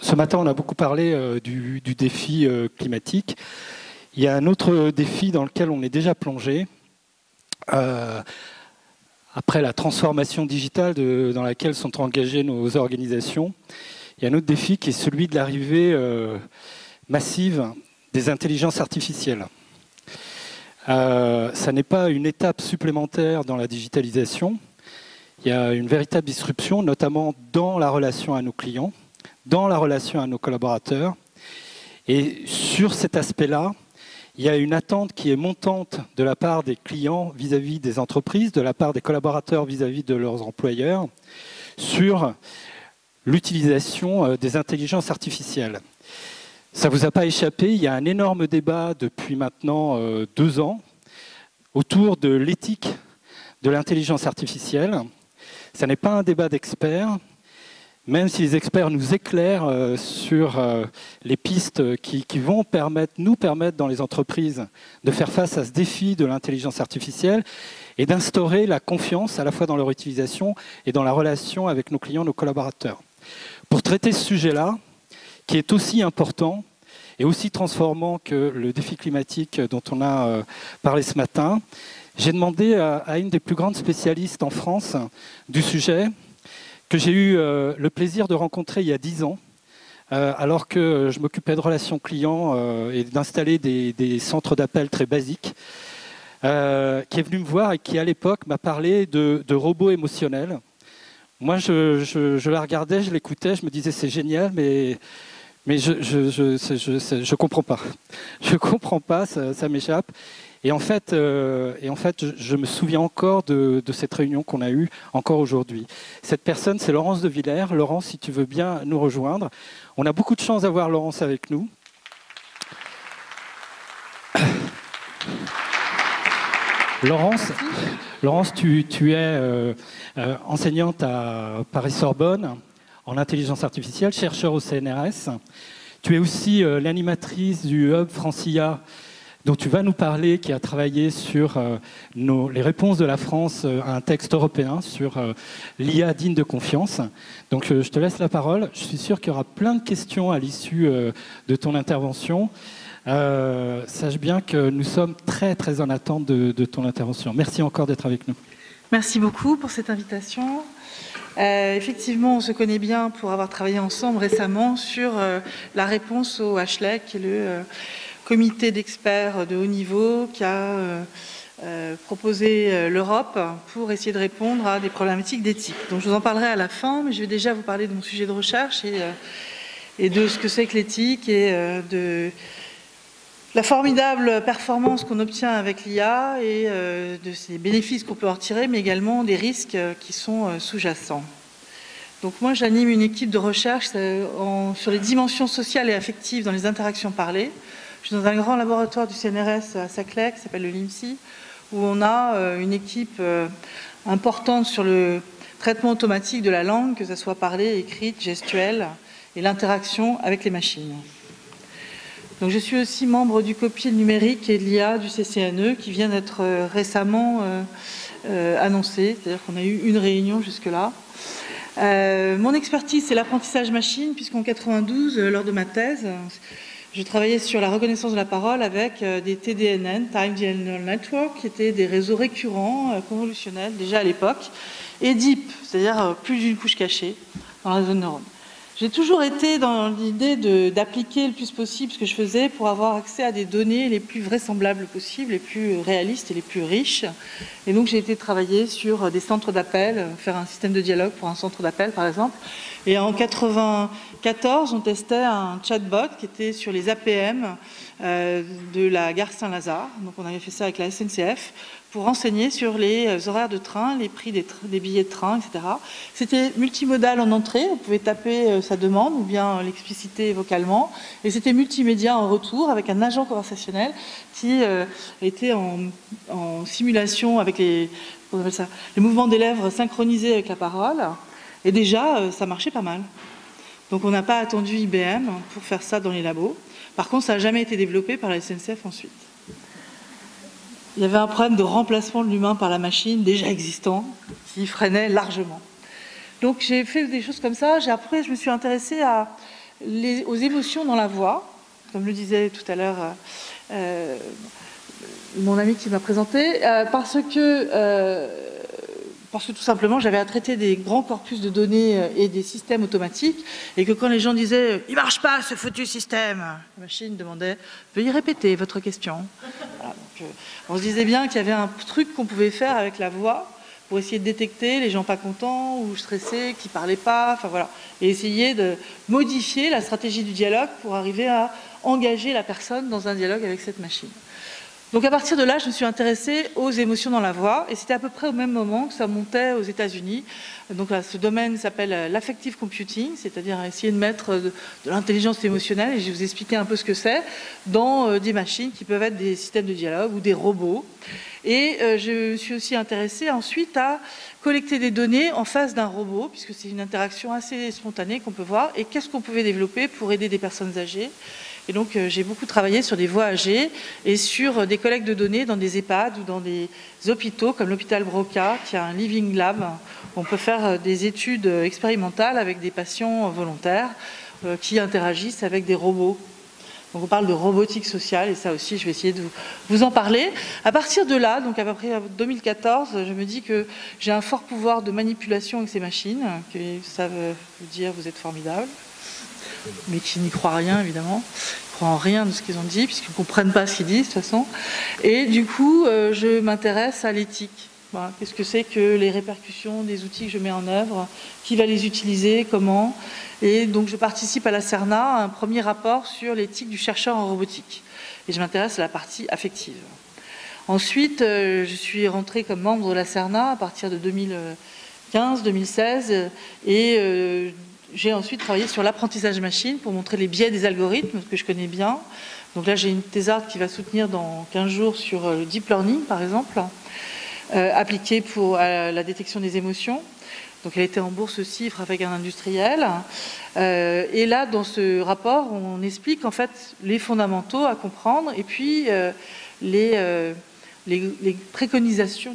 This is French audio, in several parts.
ce matin, on a beaucoup parlé du défi climatique. Il y a un autre défi dans lequel on est déjà plongé. Après la transformation digitale dans laquelle sont engagées nos organisations, il y a un autre défi qui est celui de l'arrivée massive des intelligences artificielles. Ça n'est pas une étape supplémentaire dans la digitalisation. Il y a une véritable disruption, notamment dans la relation à nos clients, dans la relation à nos collaborateurs. Et sur cet aspect-là, il y a une attente qui est montante de la part des clients vis-à-vis des entreprises, de la part des collaborateurs vis-à-vis de leurs employeurs, sur l'utilisation des intelligences artificielles. Ça ne vous a pas échappé, il y a un énorme débat depuis maintenant 2 ans autour de l'éthique de l'intelligence artificielle. Ce n'est pas un débat d'experts, même si les experts nous éclairent sur les pistes qui vont nous permettre dans les entreprises de faire face à ce défi de l'intelligence artificielle et d'instaurer la confiance à la fois dans leur utilisation et dans la relation avec nos clients, nos collaborateurs. Pour traiter ce sujet-là, qui est aussi important et aussi transformant que le défi climatique dont on a parlé ce matin, j'ai demandé à une des plus grandes spécialistes en France du sujet, que j'ai eu le plaisir de rencontrer il y a 10 ans, alors que je m'occupais de relations clients et d'installer des centres d'appel très basiques, qui est venue me voir et qui, à l'époque, m'a parlé de robots émotionnels. Moi, je la regardais, je l'écoutais, je me disais c'est génial, mais je comprends pas. Je comprends pas, ça m'échappe. Et en fait, je me souviens encore de cette réunion qu'on a eue encore aujourd'hui. Cette personne, c'est Laurence de Villers. Laurence, si tu veux bien nous rejoindre. On a beaucoup de chance d'avoir Laurence avec nous. Laurence, tu es enseignante à Paris-Sorbonne en intelligence artificielle, chercheur au CNRS. Tu es aussi l'animatrice du Hub Francia, dont tu vas nous parler, qui a travaillé sur les réponses de la France à un texte européen sur l'IA digne de confiance. Donc je te laisse la parole. Je suis sûr qu'il y aura plein de questions à l'issue de ton intervention. Sache bien que nous sommes très très en attente de ton intervention. Merci encore d'être avec nous. Merci beaucoup pour cette invitation. Effectivement, on se connaît bien pour avoir travaillé ensemble récemment sur la réponse au HLEC, qui est le comité d'experts de haut niveau qui a proposé l'Europe pour essayer de répondre à des problématiques d'éthique. Donc je vous en parlerai à la fin, mais je vais déjà vous parler de mon sujet de recherche et de ce que c'est que l'éthique et de la formidable performance qu'on obtient avec l'IA et de ses bénéfices qu'on peut en retirer, mais également des risques qui sont sous-jacents. Donc moi, j'anime une équipe de recherche sur les dimensions sociales et affectives dans les interactions parlées. Je suis dans un grand laboratoire du CNRS à Saclay, qui s'appelle le LIMSI, où on a une équipe importante sur le traitement automatique de la langue, que ce soit parlée, écrite, gestuelle, et l'interaction avec les machines. Donc, je suis aussi membre du COPIL numérique et de l'IA du CCNE, qui vient d'être récemment annoncé, c'est-à-dire qu'on a eu une réunion jusque-là. Mon expertise, c'est l'apprentissage machine, puisqu'en 92, lors de ma thèse, je travaillais sur la reconnaissance de la parole avec des TDNN, Time Neural Network, qui étaient des réseaux récurrents, convolutionnels, déjà à l'époque, et deep, c'est-à-dire plus d'une couche cachée dans la réseau de neurones. J'ai toujours été dans l'idée d'appliquer le plus possible ce que je faisais pour avoir accès à des données les plus vraisemblables possibles, les plus réalistes et les plus riches. Et donc j'ai été travailler sur des centres d'appel, faire un système de dialogue pour un centre d'appel par exemple. Et en 1994, on testait un chatbot qui était sur les APM de la gare Saint-Lazare. Donc on avait fait ça avec la SNCF pour renseigner sur les horaires de train, les prix des billets de train, etc. C'était multimodal en entrée, on pouvait taper sa demande ou bien l'expliciter vocalement, et c'était multimédia en retour avec un agent conversationnel qui était en simulation avec les mouvements des lèvres synchronisés avec la parole, et déjà ça marchait pas mal. Donc on n'a pas attendu IBM pour faire ça dans les labos. Par contre, ça n'a jamais été développé par la SNCF ensuite. Il y avait un problème de remplacement de l'humain par la machine déjà existant qui freinait largement. Donc j'ai fait des choses comme ça. Après, je me suis intéressée à aux émotions dans la voix, comme le disait tout à l'heure mon ami qui m'a présenté, parce que tout simplement j'avais à traiter des grands corpus de données et des systèmes automatiques, et que quand les gens disaient « il ne marche pas ce foutu système », la machine demandait « veuillez répéter votre question ». Voilà, donc, on se disait bien qu'il y avait un truc qu'on pouvait faire avec la voix pour essayer de détecter les gens pas contents ou stressés, qui ne parlaient pas, enfin voilà, et essayer de modifier la stratégie du dialogue pour arriver à engager la personne dans un dialogue avec cette machine. Donc à partir de là, je me suis intéressée aux émotions dans la voix, et c'était à peu près au même moment que ça montait aux États-Unis. Donc là, ce domaine s'appelle l'affective computing, c'est-à-dire essayer de mettre de l'intelligence émotionnelle, et je vais vous expliquer un peu ce que c'est, dans des machines qui peuvent être des systèmes de dialogue ou des robots. Et je me suis aussi intéressée ensuite à collecter des données en face d'un robot, puisque c'est une interaction assez spontanée qu'on peut voir, et qu'est-ce qu'on pouvait développer pour aider des personnes âgées. Et donc j'ai beaucoup travaillé sur des voix âgées et sur des collectes de données dans des EHPAD ou dans des hôpitaux comme l'hôpital Broca, qui a un Living Lab, où on peut faire des études expérimentales avec des patients volontaires qui interagissent avec des robots. Donc on parle de robotique sociale, et ça aussi je vais essayer de vous en parler. À partir de là, donc à peu près 2014, je me dis que j'ai un fort pouvoir de manipulation avec ces machines, qui savent vous dire vous êtes formidable, mais qui n'y croient rien évidemment, ils ne croient en rien de ce qu'ils ont dit, puisqu'ils ne comprennent pas ce qu'ils disent de toute façon. Et du coup, je m'intéresse à l'éthique. Voilà. Qu'est-ce que c'est que les répercussions des outils que je mets en œuvre, qui va les utiliser, comment. Et donc je participe à la CERNA, à un premier rapport sur l'éthique du chercheur en robotique. Et je m'intéresse à la partie affective. Ensuite, je suis rentrée comme membre de la CERNA à partir de 2015-2016, et j'ai ensuite travaillé sur l'apprentissage machine pour montrer les biais des algorithmes que je connais bien. Donc là, j'ai une thésarde qui va soutenir dans 15 jours sur le deep learning, par exemple, appliqué pour la détection des émotions. Donc elle était en bourse aussi, avec un industriel. Et là, dans ce rapport, on explique en fait les fondamentaux à comprendre, et puis les préconisations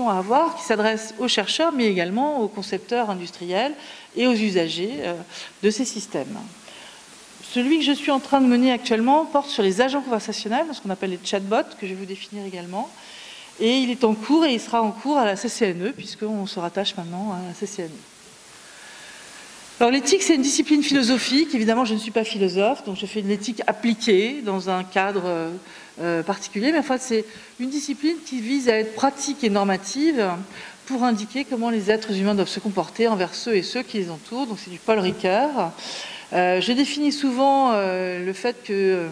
à avoir, qui s'adressent aux chercheurs, mais également aux concepteurs industriels et aux usagers de ces systèmes. Celui que je suis en train de mener actuellement porte sur les agents conversationnels, ce qu'on appelle les chatbots, que je vais vous définir également. Et il est en cours, et il sera en cours à la CCNE, puisqu'on se rattache maintenant à la CCNE. Alors l'éthique, c'est une discipline philosophique. Évidemment, je ne suis pas philosophe, donc je fais de l'éthique appliquée dans un cadre particulier. Mais en fait, c'est une discipline qui vise à être pratique et normative pour indiquer comment les êtres humains doivent se comporter envers ceux et ceux qui les entourent. Donc c'est du Paul Ricoeur. Je définis souvent le fait que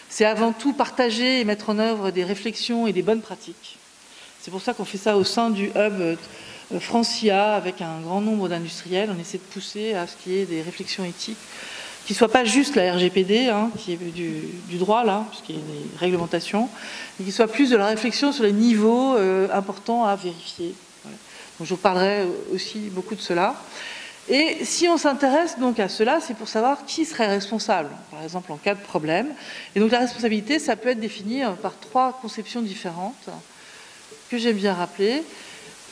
c'est avant tout partager et mettre en œuvre des réflexions et des bonnes pratiques. C'est pour ça qu'on fait ça au sein du hub Francia, avec un grand nombre d'industriels. On essaie de pousser à ce qu'il y ait des réflexions éthiques qui ne soient pas juste la RGPD, qui est du droit, là, puisqu'il y a des réglementations, mais qui soit plus de la réflexion sur les niveaux importants à vérifier. Voilà. Donc je vous parlerai aussi beaucoup de cela. Et si on s'intéresse donc à cela, c'est pour savoir qui serait responsable, par exemple en cas de problème. Et donc la responsabilité, ça peut être défini par 3 conceptions différentes que j'aime bien rappeler.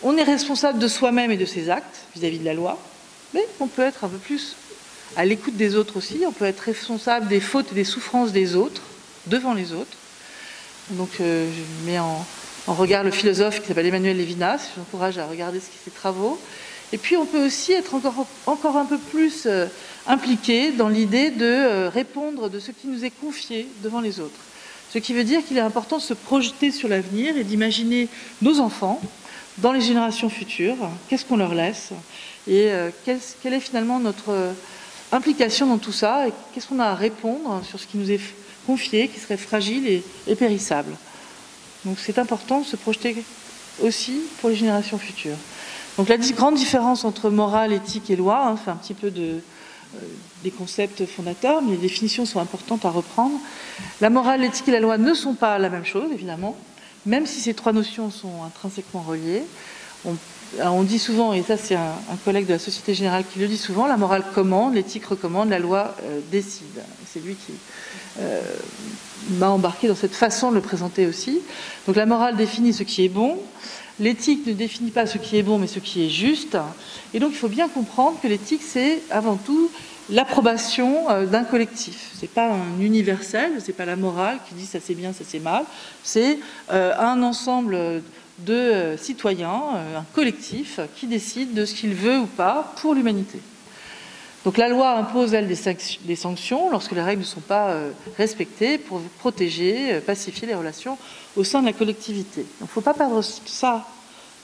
On est responsable de soi-même et de ses actes vis-à-vis de la loi, mais on peut être un peu plus à l'écoute des autres aussi. On peut être responsable des fautes et des souffrances des autres, devant les autres. Donc je mets en regard le philosophe qui s'appelle Emmanuel Levinas. Je vous encourage à regarder ses travaux. Et puis on peut aussi être encore un peu plus impliqué dans l'idée de répondre de ce qui nous est confié devant les autres. Ce qui veut dire qu'il est important de se projeter sur l'avenir et d'imaginer nos enfants dans les générations futures. Qu'est-ce qu'on leur laisse et quelle est finalement notre implication dans tout ça, et qu'est-ce qu'on a à répondre sur ce qui nous est confié, qui serait fragile et périssable. Donc c'est important de se projeter aussi pour les générations futures. Donc la grande différence entre morale, éthique et loi, c'est un petit peu des concepts fondateurs, mais les définitions sont importantes à reprendre. La morale, l'éthique et la loi ne sont pas la même chose, évidemment, même si ces 3 notions sont intrinsèquement reliées. On dit souvent, et ça c'est un collègue de la Société Générale qui le dit souvent, la morale commande, l'éthique recommande, la loi décide. C'est lui qui m'a embarqué dans cette façon de le présenter aussi. Donc la morale définit ce qui est bon, l'éthique ne définit pas ce qui est bon mais ce qui est juste. Et donc il faut bien comprendre que l'éthique c'est avant tout l'approbation d'un collectif. Ce n'est pas un universel, ce n'est pas la morale qui dit ça c'est bien, ça c'est mal, c'est un ensemble de citoyens, un collectif qui décide de ce qu'il veut ou pas pour l'humanité. Donc la loi impose, elle, des sanctions lorsque les règles ne sont pas respectées pour protéger, pacifier les relations au sein de la collectivité. Donc il ne faut pas perdre ça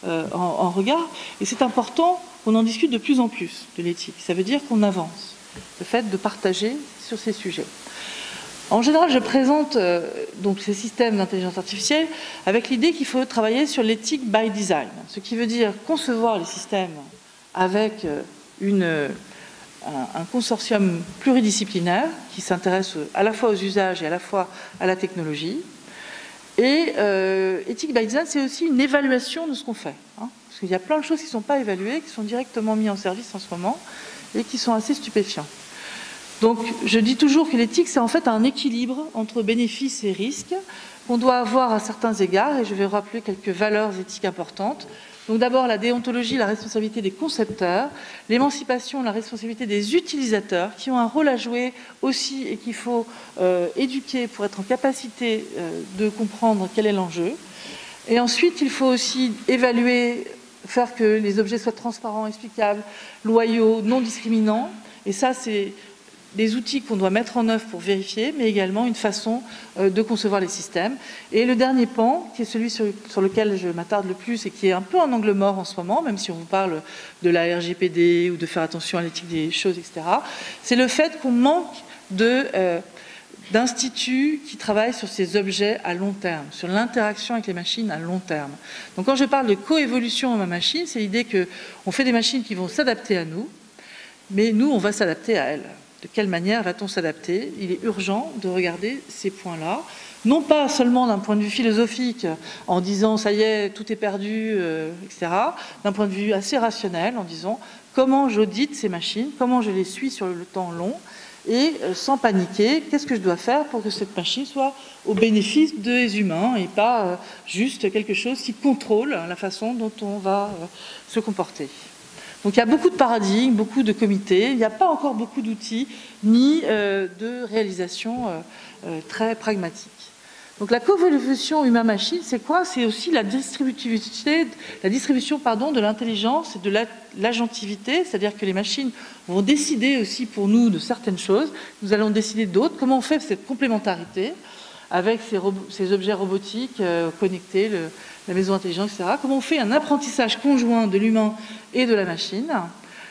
en regard, et c'est important qu'on en discute de plus en plus de l'éthique. Ça veut dire qu'on avance, le fait de partager sur ces sujets. En général, je présente donc ces systèmes d'intelligence artificielle avec l'idée qu'il faut travailler sur l'éthique by design, ce qui veut dire concevoir les systèmes avec un consortium pluridisciplinaire qui s'intéresse à la fois aux usages et à la fois à la technologie. Et éthique by design, c'est aussi une évaluation de ce qu'on fait. Parce qu'il y a plein de choses qui ne sont pas évaluées, qui sont directement mises en service en ce moment et qui sont assez stupéfiants. Donc, je dis toujours que l'éthique, c'est en fait un équilibre entre bénéfices et risques qu'on doit avoir à certains égards, et je vais rappeler quelques valeurs éthiques importantes. Donc d'abord, la déontologie, la responsabilité des concepteurs, l'émancipation, la responsabilité des utilisateurs, qui ont un rôle à jouer aussi et qu'il faut éduquer pour être en capacité de comprendre quel est l'enjeu. Et ensuite, il faut aussi évaluer, faire que les objets soient transparents, explicables, loyaux, non discriminants. Et ça, c'est des outils qu'on doit mettre en œuvre pour vérifier, mais également une façon de concevoir les systèmes. Et le dernier pan, qui est celui sur lequel je m'attarde le plus et qui est un peu un angle mort en ce moment, même si on vous parle de la RGPD ou de faire attention à l'éthique des choses, etc., c'est le fait qu'on manque d'instituts qui travaillent sur ces objets à long terme, sur l'interaction avec les machines à long terme. Donc quand je parle de coévolution de ma machine, c'est l'idée qu'on fait des machines qui vont s'adapter à nous, mais nous, on va s'adapter à elles. De quelle manière va-t-on s'adapter? Il est urgent de regarder ces points-là, non pas seulement d'un point de vue philosophique, en disant « ça y est, tout est perdu », etc., d'un point de vue assez rationnel, en disant « comment j'audite ces machines, comment je les suis sur le temps long ?» et sans paniquer, qu'est-ce que je dois faire pour que cette machine soit au bénéfice des humains et pas juste quelque chose qui contrôle la façon dont on va se comporter. Donc il y a beaucoup de paradigmes, beaucoup de comités, il n'y a pas encore beaucoup d'outils ni de réalisation très pragmatiques. Donc la coévolution humain-machine, c'est quoi? C'est aussi la distribution de l'intelligence et de l'agentivité, c'est-à-dire que les machines vont décider aussi pour nous de certaines choses, nous allons décider d'autres. Comment on fait cette complémentarité avec ces objets robotiques connectés, la maison intelligente, etc. Comment on fait un apprentissage conjoint de l'humain et de la machine?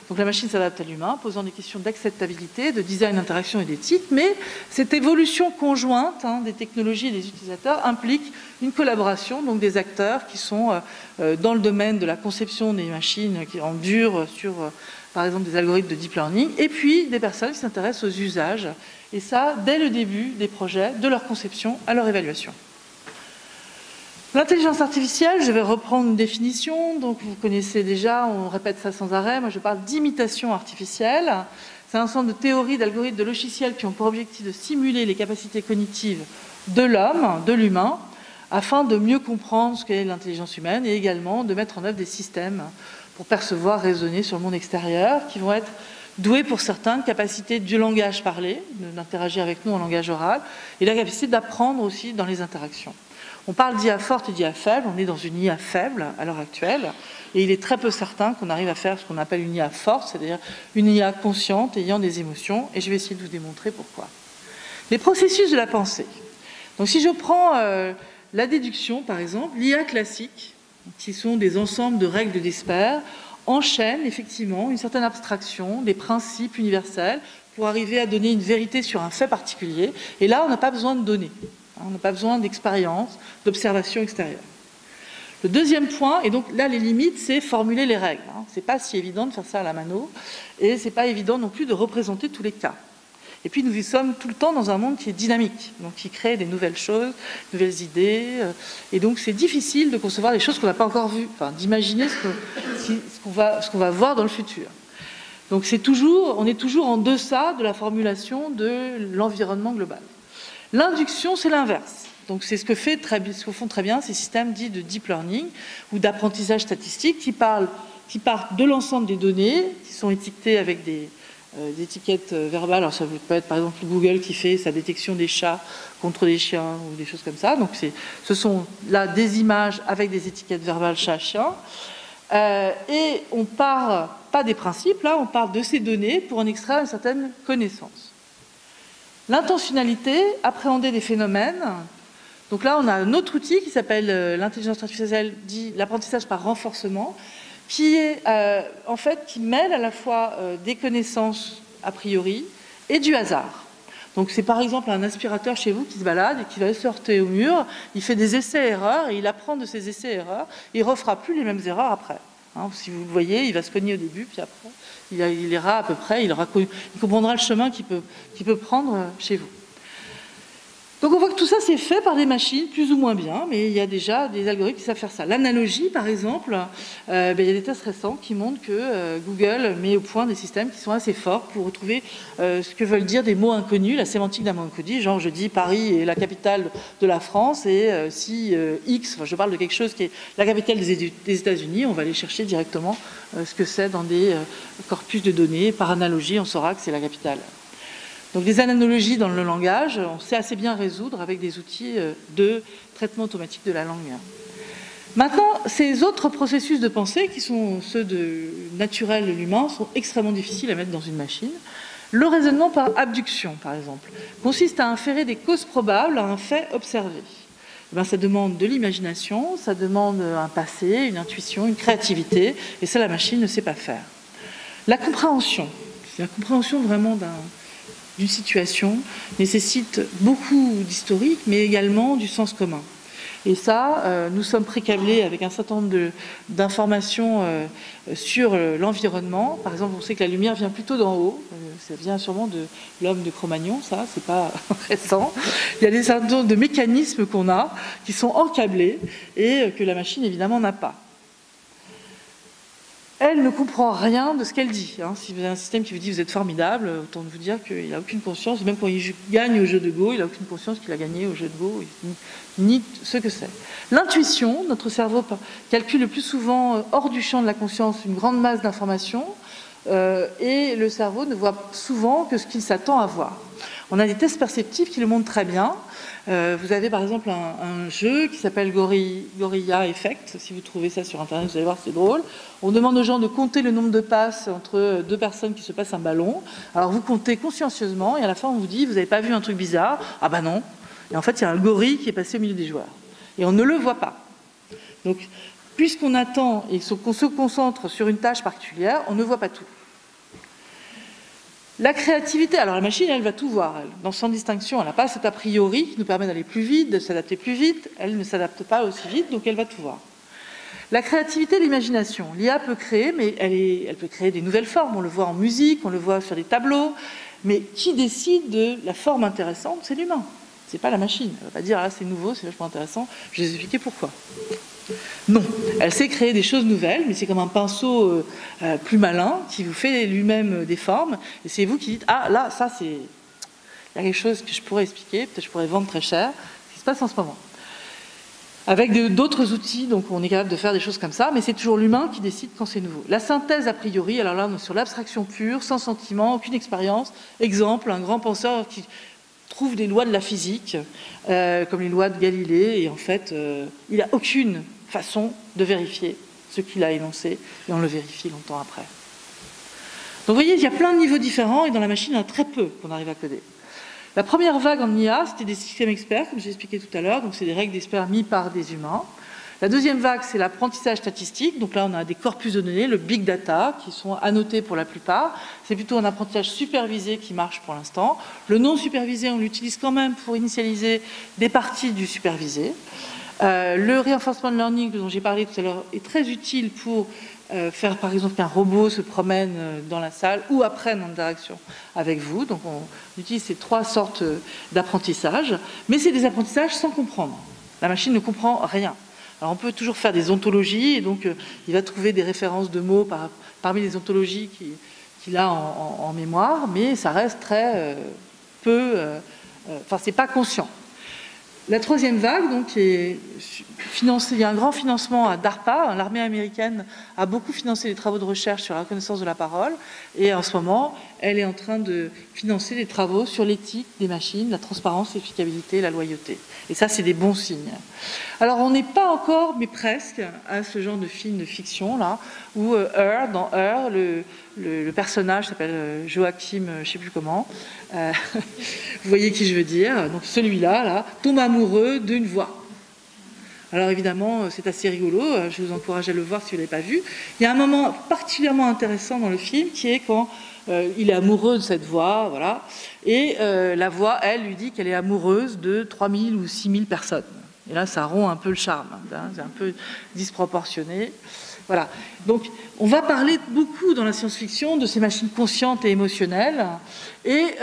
Donc la machine s'adapte à l'humain, posant des questions d'acceptabilité, de design, d'interaction et d'éthique, mais cette évolution conjointe des technologies et des utilisateurs implique une collaboration, donc des acteurs qui sont dans le domaine de la conception des machines en dur sur, par exemple, des algorithmes de deep learning, et puis des personnes qui s'intéressent aux usages, et ça dès le début des projets, de leur conception à leur évaluation. L'intelligence artificielle, je vais reprendre une définition, donc vous connaissez déjà, on répète ça sans arrêt, moi je parle d'imitation artificielle. C'est un ensemble de théories, d'algorithmes, de logiciels qui ont pour objectif de simuler les capacités cognitives de l'homme, de l'humain, afin de mieux comprendre ce qu'est l'intelligence humaine et également de mettre en œuvre des systèmes pour percevoir, raisonner sur le monde extérieur, qui vont être doués pour certains de capacité du langage parlé, d'interagir avec nous en langage oral, et la capacité d'apprendre aussi dans les interactions. On parle d'IA forte et d'IA faible, on est dans une IA faible à l'heure actuelle, et il est très peu certain qu'on arrive à faire ce qu'on appelle une IA forte, c'est-à-dire une IA consciente, ayant des émotions, et je vais essayer de vous démontrer pourquoi. Les processus de la pensée. Donc si je prends la déduction, par exemple, l'IA classique, qui sont des ensembles de règles d'experts, enchaîne effectivement une certaine abstraction, des principes universels, pour arriver à donner une vérité sur un fait particulier, et là on n'a pas besoin de données. On n'a pas besoin d'expérience, d'observation extérieure. Le deuxième point, et donc là les limites, c'est formuler les règles. Ce n'est pas si évident de faire ça à la mano, et ce n'est pas évident non plus de représenter tous les cas. Et puis nous y sommes tout le temps dans un monde qui est dynamique, donc qui crée des nouvelles choses, nouvelles idées, et donc c'est difficile de concevoir des choses qu'on n'a pas encore vues, enfin, d'imaginer ce qu'on va voir dans le futur. Donc on est toujours en deçà de la formulation de l'environnement global. L'induction, c'est l'inverse. Donc c'est ce que font très bien ces systèmes dits de deep learning ou d'apprentissage statistique qui partent de l'ensemble des données, qui sont étiquetées avec des d'étiquettes verbales. Alors ça peut être par exemple Google qui fait sa détection des chats contre des chiens ou des choses comme ça. Donc ce sont là des images avec des étiquettes verbales chat-chien. Et on part pas des principes, là on part de ces données pour en extraire une certaine connaissance. L'intentionnalité, appréhender des phénomènes. Donc là on a un autre outil qui s'appelle l'intelligence artificielle, dit l'apprentissage par renforcement, qui est en fait qui mêle à la fois des connaissances a priori et du hasard. Donc c'est par exemple un aspirateur chez vous qui se balade et qui va se heurter au mur, il fait des essais-erreurs et il apprend de ces essais-erreurs, il ne refera plus les mêmes erreurs après. Hein, si vous le voyez, il va se cogner au début, puis après il ira à peu près, il comprendra le chemin qu'il peut prendre chez vous. Donc on voit que tout ça c'est fait par des machines, plus ou moins bien, mais il y a déjà des algorithmes qui savent faire ça. L'analogie, par exemple, il y a des tests récents qui montrent que Google met au point des systèmes qui sont assez forts pour retrouver ce que veulent dire des mots inconnus, la sémantique d'un mot inconnu, genre je dis Paris est la capitale de la France, et si X, enfin, je parle de quelque chose qui est la capitale des États-Unis, on va aller chercher directement ce que c'est dans des corpus de données. Par analogie, on saura que c'est la capitale. Donc des analogies dans le langage, on sait assez bien résoudre avec des outils de traitement automatique de la langue. Maintenant, ces autres processus de pensée, qui sont ceux de naturel de l'humain, sont extrêmement difficiles à mettre dans une machine. Le raisonnement par abduction, par exemple, consiste à inférer des causes probables à un fait observé. Ça demande de l'imagination, ça demande un passé, une intuition, une créativité, et ça, la machine ne sait pas faire. La compréhension, c'est la compréhension vraiment d'une situation, nécessite beaucoup d'historique, mais également du sens commun. Et ça, nous sommes précablés avec un certain nombre d'informations sur l'environnement. Par exemple, on sait que la lumière vient plutôt d'en haut. Ça vient sûrement de l'homme de Cro-Magnon, ça, c'est pas récent. Il y a des certain nombre de mécanismes qu'on a, qui sont encablés, et que la machine, évidemment, n'a pas. Elle ne comprend rien de ce qu'elle dit. Si vous avez un système qui vous dit « vous êtes formidable », autant vous dire qu'il n'a aucune conscience, même quand il gagne au jeu de Go, il n'a aucune conscience qu'il a gagné au jeu de Go, ni ce que c'est. L'intuition, notre cerveau calcule le plus souvent hors du champ de la conscience une grande masse d'informations, et le cerveau ne voit souvent que ce qu'il s'attend à voir. On a des tests perceptifs qui le montrent très bien. Vous avez par exemple un jeu qui s'appelle Gorilla Effect. Si vous trouvez ça sur Internet, vous allez voir, c'est drôle. On demande aux gens de compter le nombre de passes entre deux personnes qui se passent un ballon. Alors vous comptez consciencieusement et à la fin on vous dit, vous n'avez pas vu un truc bizarre? Ah bah non. Et en fait, il y a un gorille qui est passé au milieu des joueurs. Et on ne le voit pas. Donc, puisqu'on attend et qu'on se concentre sur une tâche particulière, on ne voit pas tout. La créativité, alors la machine, elle va tout voir, elle. Dans sans distinction, elle n'a pas cet a priori qui nous permet d'aller plus vite, de s'adapter plus vite, elle ne s'adapte pas aussi vite, donc elle va tout voir. La créativité, l'imagination. L'IA peut créer, mais elle peut créer des nouvelles formes, on le voit en musique, on le voit sur des tableaux, mais qui décide de la forme intéressante, c'est l'humain, c'est pas la machine. Elle ne va pas dire, ah c'est nouveau, c'est vachement intéressant, je vais vous expliquer pourquoi. Non, elle sait créer des choses nouvelles, mais c'est comme un pinceau plus malin qui vous fait lui-même des formes, et c'est vous qui dites, ah là, ça c'est... Il y a quelque chose que je pourrais expliquer, peut-être je pourrais vendre très cher, ce qui se passe en ce moment. Avec d'autres outils, donc on est capable de faire des choses comme ça, mais c'est toujours l'humain qui décide quand c'est nouveau. La synthèse a priori, alors là on est sur l'abstraction pure, sans sentiment, aucune expérience. Exemple, un grand penseur qui trouve des lois de la physique, comme les lois de Galilée, et en fait, il n'a aucune façon de vérifier ce qu'il a énoncé, et on le vérifie longtemps après. Donc vous voyez, il y a plein de niveaux différents, et dans la machine, il y en a très peu qu'on arrive à coder. La première vague en IA, c'était des systèmes experts, comme j'ai expliqué tout à l'heure, donc c'est des règles d'experts mis par des humains. La deuxième vague, c'est l'apprentissage statistique, donc là on a des corpus de données, le big data, qui sont annotés pour la plupart. C'est plutôt un apprentissage supervisé qui marche pour l'instant. Le non supervisé, on l'utilise quand même pour initialiser des parties du supervisé. Le reinforcement learning dont j'ai parlé tout à l'heure est très utile pour faire par exemple qu'un robot se promène dans la salle ou apprenne en interaction avec vous. Donc on utilise ces trois sortes d'apprentissage, mais c'est des apprentissages sans comprendre. La machine ne comprend rien. Alors on peut toujours faire des ontologies, et donc il va trouver des références de mots parmi les ontologies qu'il a en mémoire, mais ça reste très peu... Enfin, c'est pas conscient. La troisième vague, donc, qui est il y a un grand financement à DARPA. L'armée américaine a beaucoup financé les travaux de recherche sur la reconnaissance de la parole. Et en ce moment, elle est en train de financer des travaux sur l'éthique des machines, la transparence, l'efficacité, la loyauté. Et ça, c'est des bons signes. Alors, on n'est pas encore, mais presque, à ce genre de film de fiction, là, où dans Her, le personnage s'appelle Joachim, je ne sais plus comment, vous voyez qui je veux dire, donc celui-là, là, tombe amoureux d'une voix. Alors évidemment, c'est assez rigolo, je vous encourage à le voir si vous ne l'avez pas vu. Il y a un moment particulièrement intéressant dans le film qui est quand il est amoureux de cette voix, voilà, et la voix, elle, lui dit qu'elle est amoureuse de 3000 ou 6000 personnes. Et là, ça rompt un peu le charme, hein, c'est un peu disproportionné. Voilà. Donc, on va parler beaucoup dans la science-fiction de ces machines conscientes et émotionnelles, et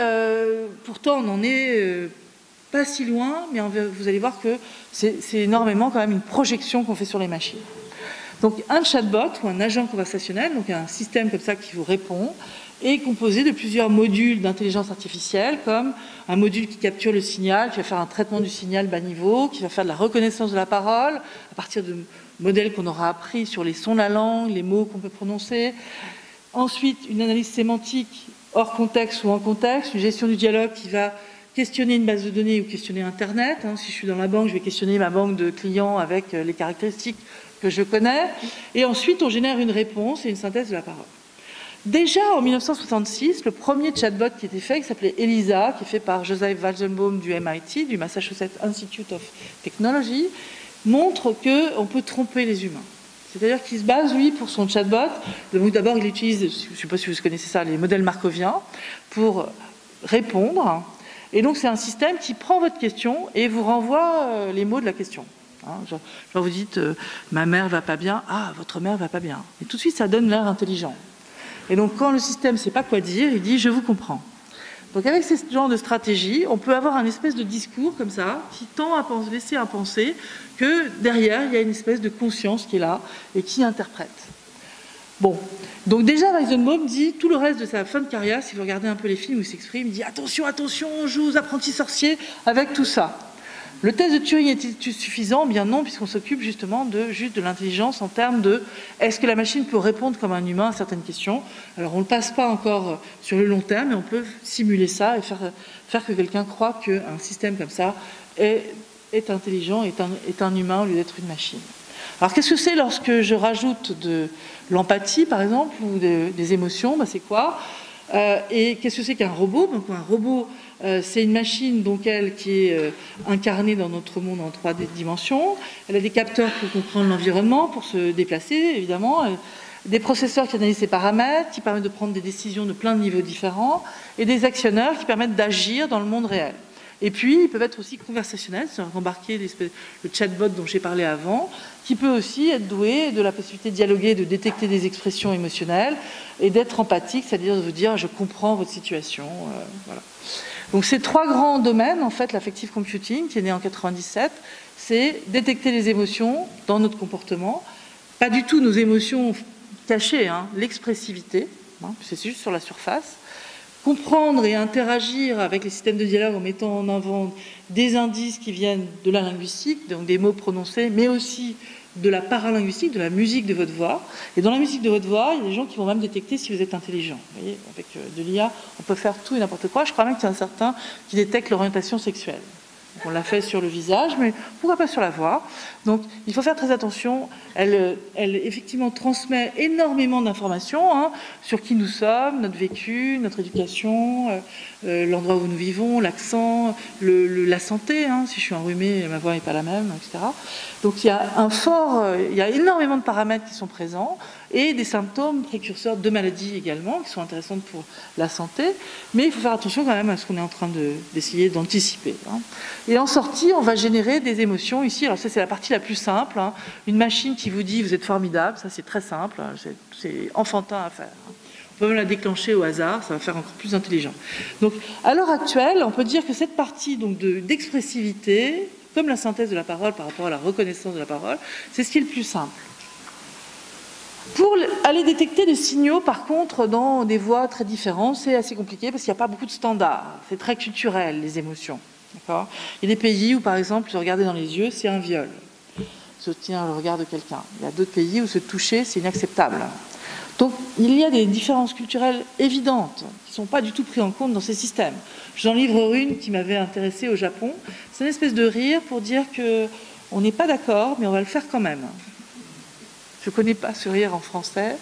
pourtant, on n'en est pas si loin, mais vous allez voir que c'est énormément quand même une projection qu'on fait sur les machines. Donc, un chatbot ou un agent conversationnel, donc un système comme ça qui vous répond, est composé de plusieurs modules d'intelligence artificielle, comme un module qui capture le signal, qui va faire un traitement du signal bas niveau, qui va faire de la reconnaissance de la parole, à partir de modèles qu'on aura appris sur les sons de la langue, les mots qu'on peut prononcer. Ensuite, une analyse sémantique hors contexte ou en contexte, une gestion du dialogue qui va questionner une base de données ou questionner Internet. Si je suis dans la banque, je vais questionner ma banque de clients avec les caractéristiques que je connais. Et ensuite, on génère une réponse et une synthèse de la parole. Déjà en 1966, le premier chatbot qui était fait, qui s'appelait ELISA, qui est fait par Joseph Weizenbaum du MIT, du Massachusetts Institute of Technology, montre qu'on peut tromper les humains. C'est-à-dire qu'il se base, lui, pour son chatbot, d'abord il utilise, je ne sais pas si vous connaissez ça, les modèles markoviens, pour répondre. Et donc c'est un système qui prend votre question et vous renvoie les mots de la question. Genre vous dites ma mère va pas bien, ah votre mère va pas bien. Et tout de suite ça donne l'air intelligent. Et donc quand le système ne sait pas quoi dire, il dit je vous comprends. Donc avec ce genre de stratégie, on peut avoir un espèce de discours comme ça qui tend à laisser à penser que derrière il y a une espèce de conscience qui est là et qui interprète. Bon, donc déjà Weizenbaum dit tout le reste de sa fin de carrière, si vous regardez un peu les films où il s'exprime, il dit attention, attention, on joue aux apprentis sorciers avec tout ça. Le test de Turing est-il suffisant? Bien non, puisqu'on s'occupe justement de l'intelligence en termes de est-ce que la machine peut répondre comme un humain à certaines questions. Alors on ne le passe pas encore sur le long terme, mais on peut simuler ça et faire que quelqu'un croit qu'un système comme ça est intelligent, est un humain au lieu d'être une machine. Alors qu'est-ce que c'est lorsque je rajoute de l'empathie, par exemple, ou des émotions? C'est quoi? Et qu'est-ce que c'est qu'un robot? Donc un robot, c'est une machine qui est incarnée dans notre monde en 3 dimensions. Elle a des capteurs pour comprendre l'environnement, pour se déplacer, évidemment. Des processeurs qui analysent ses paramètres, qui permettent de prendre des décisions de plein de niveaux différents, et des actionneurs qui permettent d'agir dans le monde réel. Et puis, ils peuvent être aussi conversationnels, c'est-à-dire embarquer le chatbot dont j'ai parlé avant, qui peut aussi être doué de la possibilité de dialoguer, de détecter des expressions émotionnelles et d'être empathique, c'est-à-dire de vous dire « je comprends votre situation ». Voilà. Donc ces 3 grands domaines, en fait, l'affective computing, qui est né en 97, c'est détecter les émotions dans notre comportement, pas du tout nos émotions cachées, l'expressivité, c'est juste sur la surface, comprendre et interagir avec les systèmes de dialogue en mettant en avant des indices qui viennent de la linguistique, donc des mots prononcés, mais aussi de la paralinguistique, de la musique de votre voix. Et dans la musique de votre voix, il y a des gens qui vont même détecter si vous êtes intelligent. Vous voyez, avec de l'IA, on peut faire tout et n'importe quoi. Je crois même qu'il y en a certains qui détectent l'orientation sexuelle. Donc on l'a fait sur le visage, mais pourquoi pas sur la voix? Donc il faut faire très attention. Elle effectivement transmet énormément d'informations sur qui nous sommes, notre vécu, notre éducation, l'endroit où nous vivons, l'accent, la santé. Si je suis enrhumée, ma voix n'est pas la même, etc. Donc il y a énormément de paramètres qui sont présents et des symptômes précurseurs de maladies également qui sont intéressantes pour la santé. Mais il faut faire attention quand même à ce qu'on est en train d'essayer d'anticiper. Et en sortie, on va générer des émotions ici. Alors ça, c'est la partie la plus simple. Une machine qui vous dit « vous êtes formidable », ça c'est très simple, c'est enfantin à faire. On peut même la déclencher au hasard, ça va faire encore plus intelligent. Donc à l'heure actuelle, on peut dire que cette partie d'expressivité, comme la synthèse de la parole par rapport à la reconnaissance de la parole, c'est ce qui est le plus simple. Pour aller détecter des signaux, par contre, dans des voix très différentes, c'est assez compliqué parce qu'il n'y a pas beaucoup de standards. C'est très culturel, les émotions. Il y a des pays où, par exemple, se regarder dans les yeux, c'est un viol. soutenir le regard de quelqu'un. Il y a d'autres pays où se toucher, c'est inacceptable. Donc, il y a des différences culturelles évidentes qui ne sont pas du tout prises en compte dans ces systèmes. Je vous en livre une qui m'avait intéressée au Japon. C'est une espèce de rire pour dire qu'on n'est pas d'accord, mais on va le faire quand même. Je ne connais pas ce rire en français,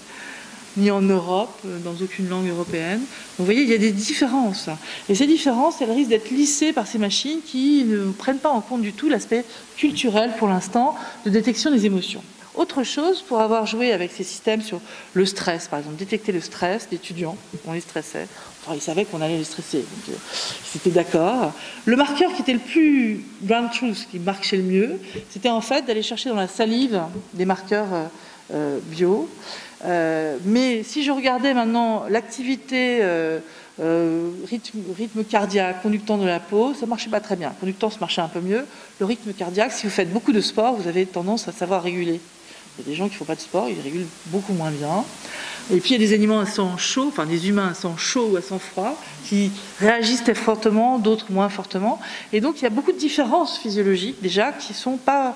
ni en Europe, dans aucune langue européenne. Donc, vous voyez, il y a des différences. Et ces différences, elles risquent d'être lissées par ces machines qui ne prennent pas en compte du tout l'aspect culturel, pour l'instant, de détection des émotions. Autre chose, pour avoir joué avec ces systèmes sur le stress, par exemple, détecter le stress d'étudiants, on les stressait, enfin ils savaient qu'on allait les stresser, donc ils étaient d'accord. Le marqueur qui était le plus ground truth, qui marchait le mieux, c'était en fait d'aller chercher dans la salive des marqueurs bio. Mais si je regardais maintenant l'activité rythme cardiaque, conductant de la peau, ça ne marchait pas très bien. Conductance marchait un peu mieux. Le rythme cardiaque, si vous faites beaucoup de sport, vous avez tendance à savoir réguler. Il y a des gens qui ne font pas de sport, ils régulent beaucoup moins bien. Et puis il y a des animaux à sang chaud, enfin des humains à sang chaud ou à sang froid, qui réagissent très fortement, d'autres moins fortement. Et donc il y a beaucoup de différences physiologiques déjà qui ne sont pas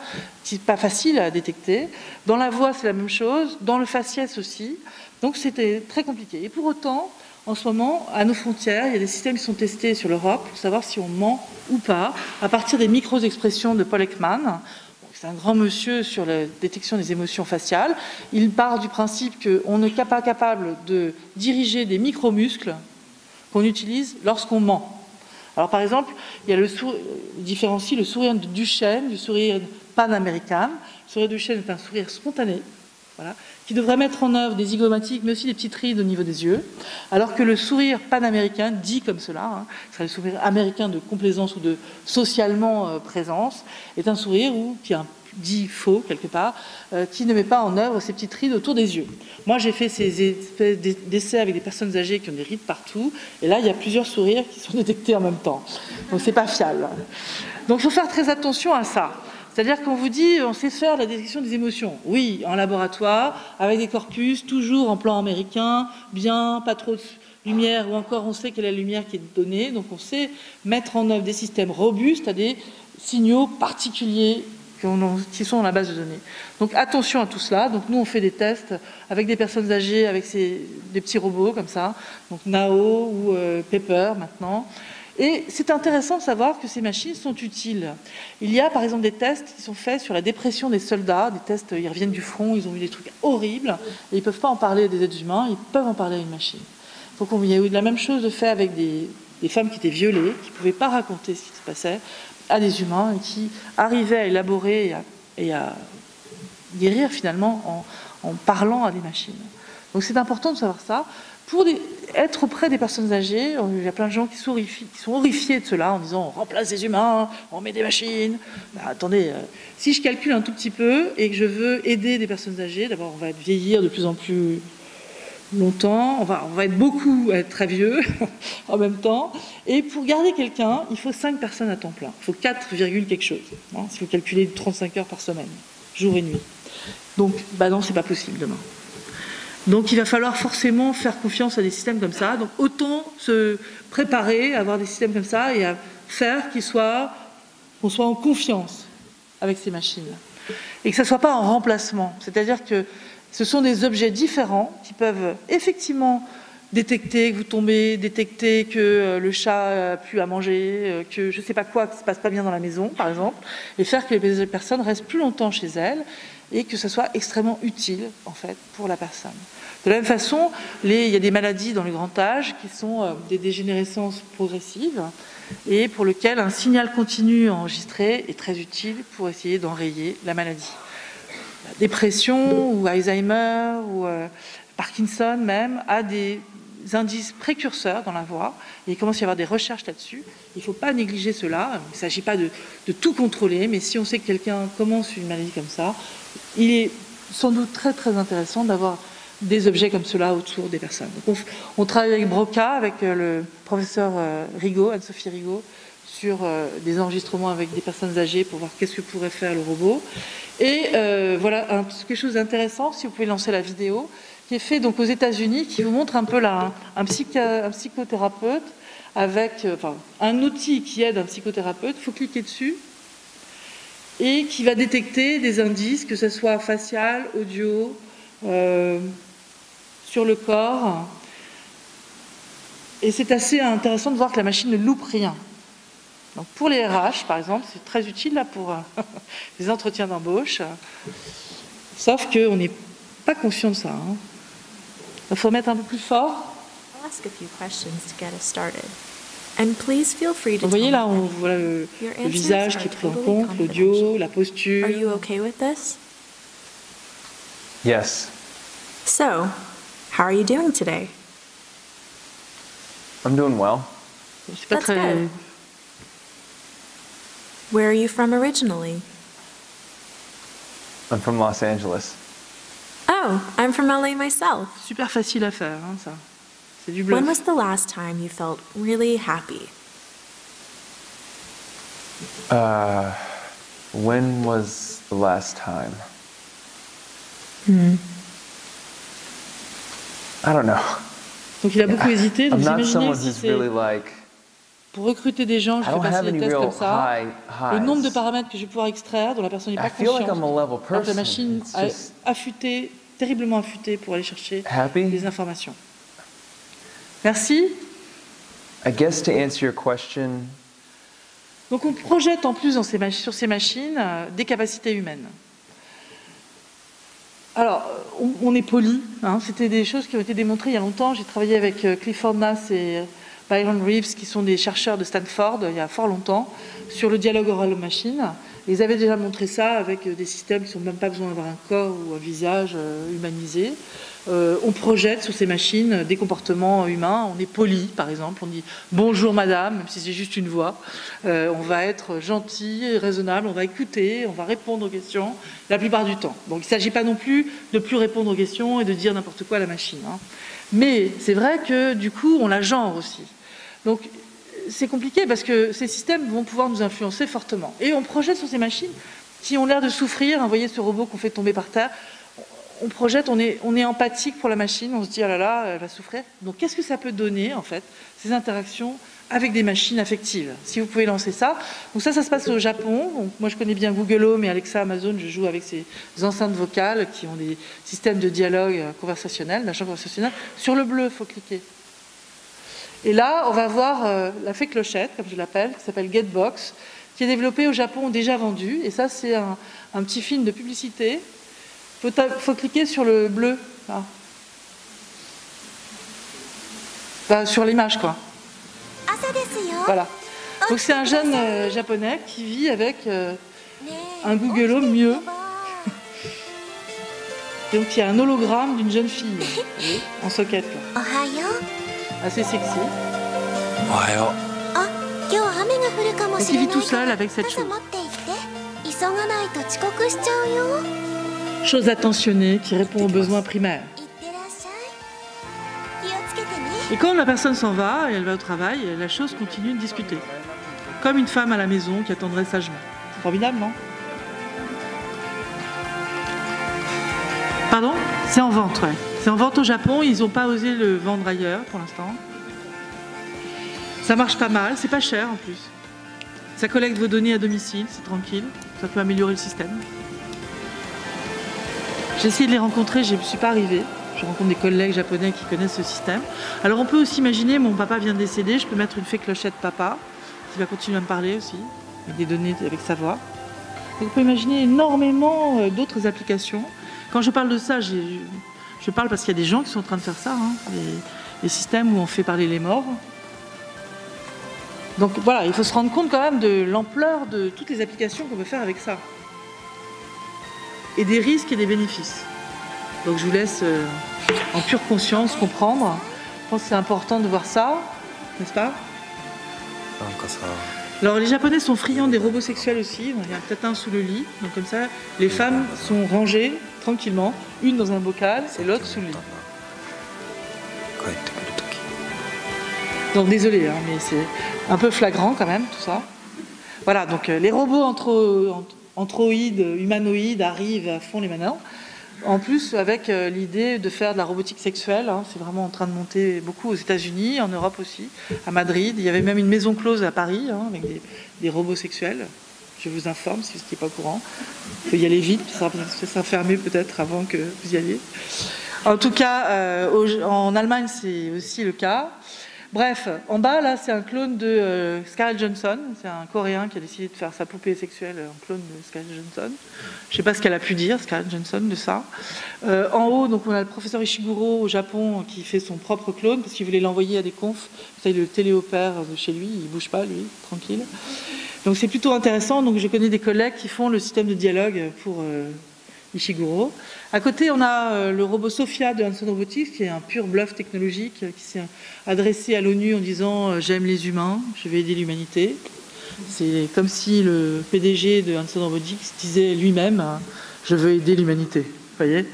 faciles à détecter. Dans la voix, c'est la même chose, dans le faciès aussi. Donc c'était très compliqué. Et pour autant, en ce moment, à nos frontières, il y a des systèmes qui sont testés sur l'Europe pour savoir si on ment ou pas, à partir des micro-expressions de Paul Ekman. C'est un grand monsieur sur la détection des émotions faciales. Il part du principe qu'on n'est pas capable de diriger des micro-muscles qu'on utilise lorsqu'on ment. Alors par exemple, il différencie le sourire de Duchenne du sourire panaméricain. Le sourire de Duchenne est un sourire spontané, voilà, qui devrait mettre en œuvre des zygomatiques, mais aussi des petites rides au niveau des yeux, alors que le sourire panaméricain, dit comme cela, c'est le sourire américain de complaisance ou de socialement présence, est un sourire qui est dit faux quelque part, qui ne met pas en œuvre ces petites rides autour des yeux. Moi, j'ai fait ces espèces d'essais avec des personnes âgées qui ont des rides partout, et là, il y a plusieurs sourires qui sont détectés en même temps. Donc, c'est pas fiable. Donc, il faut faire très attention à ça. C'est-à-dire qu'on vous dit, on sait faire la détection des émotions. Oui, en laboratoire, avec des corpus, toujours en plan américain, bien, pas trop de lumière, ou encore on sait quelle est la lumière qui est donnée, donc on sait mettre en œuvre des systèmes robustes à des signaux particuliers qui sont dans la base de données. Donc attention à tout cela. Donc nous, on fait des tests avec des personnes âgées, avec des petits robots comme ça, donc Nao ou Pepper maintenant. Et c'est intéressant de savoir que ces machines sont utiles. Il y a par exemple des tests qui sont faits sur la dépression des soldats, des tests, ils reviennent du front, ils ont vu des trucs horribles, et ils ne peuvent pas en parler à des êtres humains, ils peuvent en parler à une machine. Donc il y a eu la même chose de fait avec des femmes qui étaient violées, qui ne pouvaient pas raconter ce qui se passait à des humains, et qui arrivaient à élaborer et à guérir finalement en parlant à des machines. Donc c'est important de savoir ça. Pour être auprès des personnes âgées, il y a plein de gens qui sont horrifiés de cela en disant on remplace des humains, on met des machines. Ben, attendez, si je calcule un tout petit peu et que je veux aider des personnes âgées, d'abord on va vieillir de plus en plus longtemps, on va être très vieux en même temps, et pour garder quelqu'un, il faut 5 personnes à temps plein. Il faut 4, quelque chose, hein, si vous calculez 35 heures par semaine, jour et nuit. Donc, bah non, c'est pas possible demain. Donc il va falloir forcément faire confiance à des systèmes comme ça. Donc autant se préparer à avoir des systèmes comme ça et à faire qu'on soit en confiance avec ces machines. Et que ça ne soit pas en remplacement. C'est-à-dire que ce sont des objets différents qui peuvent effectivement détecter que vous tombez, détecter que le chat a pu à manger, que je ne sais pas quoi, qui ne se passe pas bien dans la maison, par exemple, et faire que les personnes restent plus longtemps chez elles et que ce soit extrêmement utile, en fait, pour la personne. De la même façon, il y a des maladies dans le grand âge qui sont des dégénérescences progressives et pour lesquelles un signal continu enregistré est très utile pour essayer d'enrayer la maladie. La dépression ou Alzheimer ou Parkinson même a des indices précurseurs dans la voix et il commence à y avoir des recherches là-dessus. Il ne faut pas négliger cela. Il ne s'agit pas de tout contrôler, mais si on sait que quelqu'un commence une maladie comme ça, il est sans doute très très intéressant d'avoir des objets comme cela autour des personnes. Donc on travaille avec Broca, avec le professeur Rigaud, Anne-Sophie Rigaud, sur des enregistrements avec des personnes âgées pour voir qu'est-ce que pourrait faire le robot. Et voilà quelque chose d'intéressant, si vous pouvez lancer la vidéo, qui est fait donc aux États-Unis, qui vous montre un peu là un psychothérapeute avec un outil qui aide un psychothérapeute. Il faut cliquer dessus. et qui va détecter des indices, que ce soit facial, audio, sur le corps. Et c'est assez intéressant de voir que la machine ne loupe rien. Donc pour les RH, par exemple, c'est très utile là, pour les entretiens d'embauche. Sauf qu'on n'est pas conscient de ça. Hein. Il faut mettre un peu plus fort. Vous voyez là, on voit le visage qui est pris en compte, l'audio, la posture. Are you okay with this? Yes. So, how are you doing today? I'm doing well. C'est pas That's très... good. Where are you from originally? I'm from Los Angeles. Oh, I'm from LA myself. Super facile à faire, hein, ça. C'est du When bluff. was the last time you felt really happy? When was the last time? I don't know. Donc il a beaucoup hésité. Donc I'm vous not imaginez someone si who's c'est really like, pour recruter des gens, je I fais don't have passer des any tests real comme ça. Le nombre de highs. paramètres que je vais pouvoir extraire dont la personne n'est I pas feel like consciente. I'm a level Alors que la person. machine It's a just affûté, terriblement affûté pour aller chercher happy. les informations. Merci. I guess to answer your question, Donc on projette en plus sur ces machines des capacités humaines. Alors, on est poli, hein, c'était des choses qui ont été démontrées il y a longtemps. J'ai travaillé avec Clifford Nass et Byron Reeves, qui sont des chercheurs de Stanford, il y a fort longtemps, sur le dialogue oral-machine. Ils avaient déjà montré ça avec des systèmes qui n'ont même pas besoin d'avoir un corps ou un visage humanisé. On projette sur ces machines des comportements humains. On est poli, par exemple. On dit « bonjour madame », même si c'est juste une voix. On va être gentil et raisonnable. On va écouter, on va répondre aux questions la plupart du temps. Donc il ne s'agit pas non plus de plus répondre aux questions et de dire n'importe quoi à la machine. Hein. Mais c'est vrai que du coup, on la genre aussi. Donc c'est compliqué parce que ces systèmes vont pouvoir nous influencer fortement. Et on projette sur ces machines qui ont l'air de souffrir. Vous voyez ce robot qu'on fait tomber par terre. On projette, on est empathique pour la machine, on se dit « ah là là, elle va souffrir ». Donc qu'est-ce que ça peut donner, en fait, ces interactions avec des machines affectives? Si vous pouvez lancer ça. Donc ça se passe au Japon. Donc, moi, je connais bien Google Home et Alexa Amazon. Je joue avec ces enceintes vocales qui ont des systèmes de dialogue conversationnel, d'achat conversationnel. Sur le bleu, il faut cliquer. Et là, on va voir la fée clochette, comme je l'appelle, qui s'appelle Getbox, qui est développée au Japon, déjà vendue. Et ça, c'est un petit film de publicité. Il faut cliquer sur le bleu, là. Enfin, sur l'image, quoi. Voilà. Donc c'est un jeune japonais qui vit avec un Google Home mieux. Donc il y a un hologramme d'une jeune fille, vous voyez, en socket, là. Assez sexy. Donc il vit tout seul avec cette chose. Chose attentionnée qui répond aux besoins primaires. Et quand la personne s'en va et elle va au travail, la chose continue de discuter. Comme une femme à la maison qui attendrait sagement. C'est formidable, non? Pardon? C'est en vente, ouais. C'est en vente au Japon, ils n'ont pas osé le vendre ailleurs pour l'instant. Ça marche pas mal, c'est pas cher en plus. Ça collecte vos données à domicile, c'est tranquille. Ça peut améliorer le système. J'ai essayé de les rencontrer, je ne suis pas arrivée. Je rencontre des collègues japonais qui connaissent ce système. Alors on peut aussi imaginer, mon papa vient de décéder, je peux mettre une fée clochette papa, qui va continuer à me parler aussi, avec des données, avec sa voix. Donc on peut imaginer énormément d'autres applications. Quand je parle de ça, je parle parce qu'il y a des gens qui sont en train de faire ça, hein, des systèmes où on fait parler les morts. Donc voilà, il faut se rendre compte quand même de l'ampleur de toutes les applications qu'on peut faire avec ça. Et des risques et des bénéfices. Donc je vous laisse en pure conscience comprendre. Je pense que c'est important de voir ça, n'est-ce pas? Alors les Japonais sont friands des robots sexuels aussi. Il y en a peut-être un sous le lit. Donc comme ça, les femmes sont rangées tranquillement, une dans un bocal et l'autre sous le lit. Donc désolé, hein, mais c'est un peu flagrant quand même tout ça. Voilà, donc les robots androïdes, humanoïdes arrivent, font les manœuvres. En plus, avec l'idée de faire de la robotique sexuelle, hein, c'est vraiment en train de monter beaucoup aux États-Unis, en Europe aussi, à Madrid. Il y avait même une maison close à Paris, hein, avec des robots sexuels. Je vous informe si vous n'étiez pas au courant. Il faut y aller vite, ça sera fermé peut-être avant que vous y alliez. En tout cas, en Allemagne, c'est aussi le cas. Bref, en bas, là, c'est un clone de Scarlett Johansson. C'est un Coréen qui a décidé de faire sa poupée sexuelle en clone de Scarlett Johansson. Je ne sais pas ce qu'elle a pu dire, Scarlett Johansson, de ça. En haut, donc, on a le professeur Ishiguro au Japon qui fait son propre clone parce qu'il voulait l'envoyer à des confs. Vous savez, le téléopère de chez lui, il ne bouge pas, lui, tranquille. Donc c'est plutôt intéressant. Donc je connais des collègues qui font le système de dialogue pour Ishiguro. À côté, on a le robot Sophia de Hanson Robotics, qui est un pur bluff technologique, qui s'est adressé à l'ONU en disant « J'aime les humains, je vais aider l'humanité ». C'est comme si le PDG de Hanson Robotics disait lui-même « Je veux aider l'humanité ». Vous voyez ?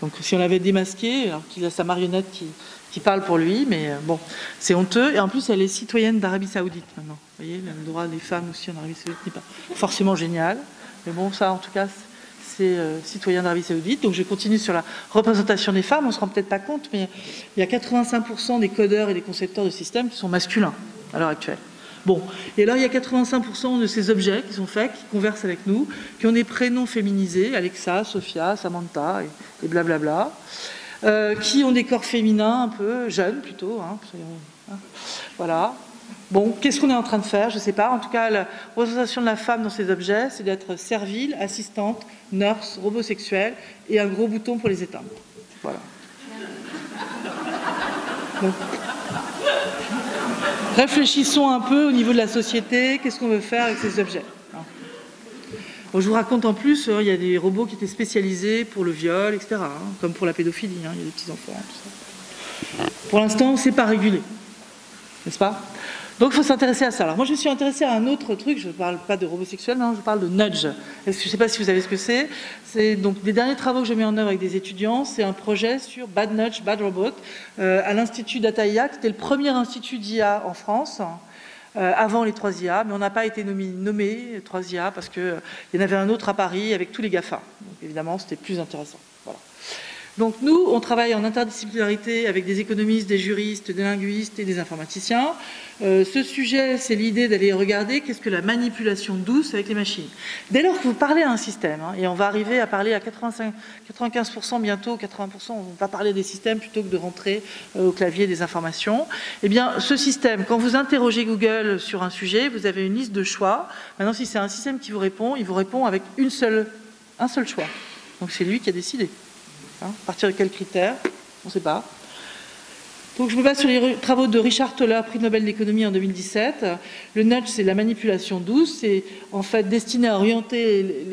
Donc si on l'avait démasqué, alors qu'il a sa marionnette qui parle pour lui, mais bon, c'est honteux. Et en plus, elle est citoyenne d'Arabie Saoudite maintenant. Vous voyez, le droit des femmes aussi en Arabie Saoudite n'est pas forcément génial. Mais bon, ça, en tout cas, c'est citoyen d'Arabie Saoudite. Donc je continue sur la représentation des femmes. On ne se rend peut-être pas compte, mais il y a 85% des codeurs et des concepteurs de systèmes qui sont masculins à l'heure actuelle. Bon, et alors il y a 85% de ces objets qui sont faits, qui conversent avec nous, qui ont des prénoms féminisés, Alexa, Sophia, Samantha et blablabla, qui ont des corps féminins un peu jeunes plutôt, voilà. Bon, qu'est-ce qu'on est en train de faire? Je ne sais pas. En tout cas, la représentation de la femme dans ces objets, c'est d'être servile, assistante, nurse, robot sexuel et un gros bouton pour les éteindre. Voilà. Donc, réfléchissons un peu au niveau de la société. Qu'est-ce qu'on veut faire avec ces objets? Bon, je vous raconte en plus, il y a des robots qui étaient spécialisés pour le viol, etc., comme pour la pédophilie. Il y a des petits-enfants, tout ça. Pour l'instant, c'est pas régulé. N'est-ce pas? Donc il faut s'intéresser à ça. Alors moi je me suis intéressée à un autre truc, je ne parle pas de robots sexuels, mais je parle de nudge. Je ne sais pas si vous savez ce que c'est. C'est donc des derniers travaux que je mets en œuvre avec des étudiants, c'est un projet sur Bad Nudge, Bad Robot, à l'Institut Data.IA, qui était le premier institut d'IA en France, avant les 3 IA, mais on n'a pas été nommé 3 IA parce qu'il y en avait un autre à Paris avec tous les GAFA. Donc évidemment c'était plus intéressant. Voilà. Donc nous, on travaille en interdisciplinarité avec des économistes, des juristes, des linguistes et des informaticiens. Ce sujet, c'est l'idée d'aller regarder qu'est-ce que la manipulation douce avec les machines. Dès lors que vous parlez à un système, et on va arriver à parler à 95% bientôt, 80%, on va parler des systèmes plutôt que de rentrer au clavier des informations, eh bien ce système, quand vous interrogez Google sur un sujet, vous avez une liste de choix. Maintenant, si c'est un système qui vous répond, il vous répond avec un seul choix. Donc c'est lui qui a décidé. À partir de quels critères? On ne sait pas. Donc je me base sur les travaux de Richard Thaler, prix Nobel d'économie en 2017. Le nudge, c'est la manipulation douce. C'est en fait destiné à orienter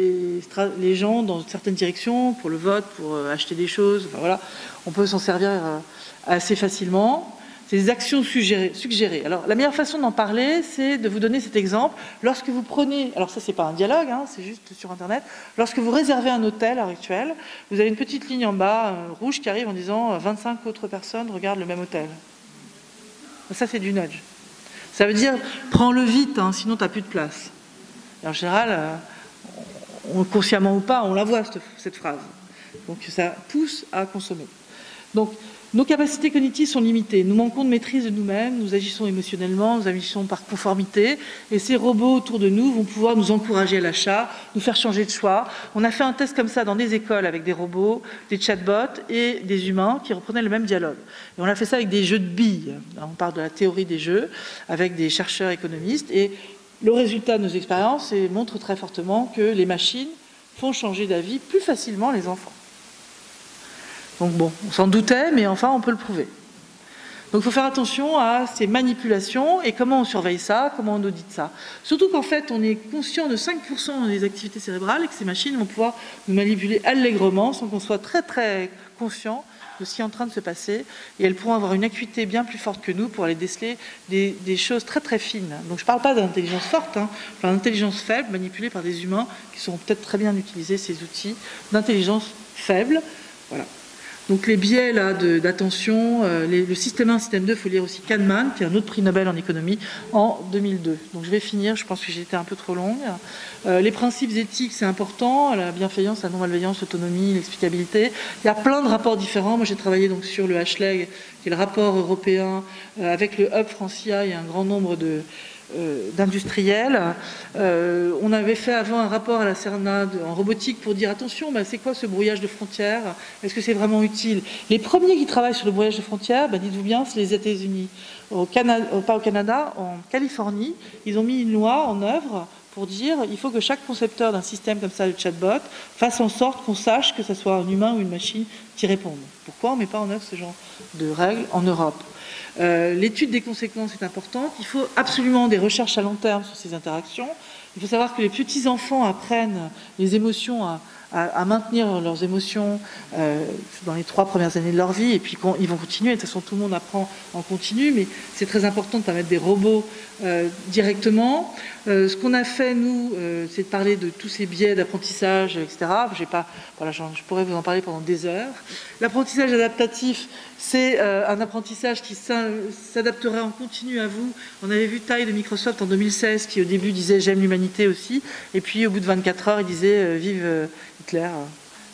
les gens dans certaines directions, pour le vote, pour acheter des choses. Enfin, voilà. On peut s'en servir assez facilement. C'est des actions suggérées. Alors, la meilleure façon d'en parler, c'est de vous donner cet exemple. Lorsque vous prenez, alors ça, c'est pas un dialogue, c'est juste sur Internet. Lorsque vous réservez un hôtel à l'heure actuelle, vous avez une petite ligne en bas, rouge, qui arrive en disant 25 autres personnes regardent le même hôtel. Ça, c'est du nudge. Ça veut dire, prends-le vite, sinon tu n'as plus de place. Et en général, consciemment ou pas, on la voit, cette phrase. Donc, ça pousse à consommer. Donc, nos capacités cognitives sont limitées. Nous manquons de maîtrise de nous-mêmes, nous agissons émotionnellement, nous agissons par conformité, et ces robots autour de nous vont pouvoir nous encourager à l'achat, nous faire changer de choix. On a fait un test comme ça dans des écoles avec des robots, des chatbots et des humains qui reprenaient le même dialogue. Et on a fait ça avec des jeux de billes. On parle de la théorie des jeux, avec des chercheurs économistes, et le résultat de nos expériences montre très fortement que les machines font changer d'avis plus facilement les enfants. Donc bon, on s'en doutait, mais enfin, on peut le prouver. Donc il faut faire attention à ces manipulations et comment on surveille ça, comment on audite ça. Surtout qu'en fait, on est conscient de 5% des activités cérébrales et que ces machines vont pouvoir nous manipuler allègrement sans qu'on soit très très conscient de ce qui est en train de se passer. Et elles pourront avoir une acuité bien plus forte que nous pour aller déceler des choses très très fines. Donc je ne parle pas d'intelligence forte, je parle d'intelligence faible manipulée par des humains qui sauront peut-être très bien utiliser ces outils d'intelligence faible. Voilà. Donc les biais d'attention, le système 1, système 2, il faut lire aussi Kahneman, qui est un autre prix Nobel en économie, en 2002. Donc je vais finir, je pense que j'ai été un peu trop longue. Les principes éthiques, c'est important, la bienveillance, la non-malveillance, l'autonomie, l'explicabilité. Il y a plein de rapports différents. Moi j'ai travaillé donc sur le HLEG, qui est le rapport européen, avec le Hub Francia, il y a un grand nombre d'industriels. On avait fait avant un rapport à la CERNA en robotique pour dire attention, c'est quoi ce brouillage de frontières? Est-ce que c'est vraiment utile? Les premiers qui travaillent sur le brouillage de frontières, dites-vous bien, c'est les États-Unis. Pas au Canada, en Californie, ils ont mis une loi en œuvre pour dire il faut que chaque concepteur d'un système comme ça de chatbot fasse en sorte qu'on sache que ce soit un humain ou une machine qui réponde. Pourquoi on ne met pas en œuvre ce genre de règles en Europe? L'étude des conséquences est importante. Il faut absolument des recherches à long terme sur ces interactions. Il faut savoir que les petits-enfants apprennent les émotions à maintenir leurs émotions dans les 3 premières années de leur vie, et puis ils vont continuer. De toute façon, tout le monde apprend en continu, mais c'est très important de ne pas mettre des robots directement. Ce qu'on a fait, nous, c'est de parler de tous ces biais d'apprentissage, etc. Je pourrais vous en parler pendant des heures. L'apprentissage adaptatif, c'est un apprentissage qui s'adapterait en continu à vous. On avait vu Ty de Microsoft en 2016 qui au début disait « j'aime l'humanité aussi », et puis au bout de 24 heures, il disait « vive Hitler ».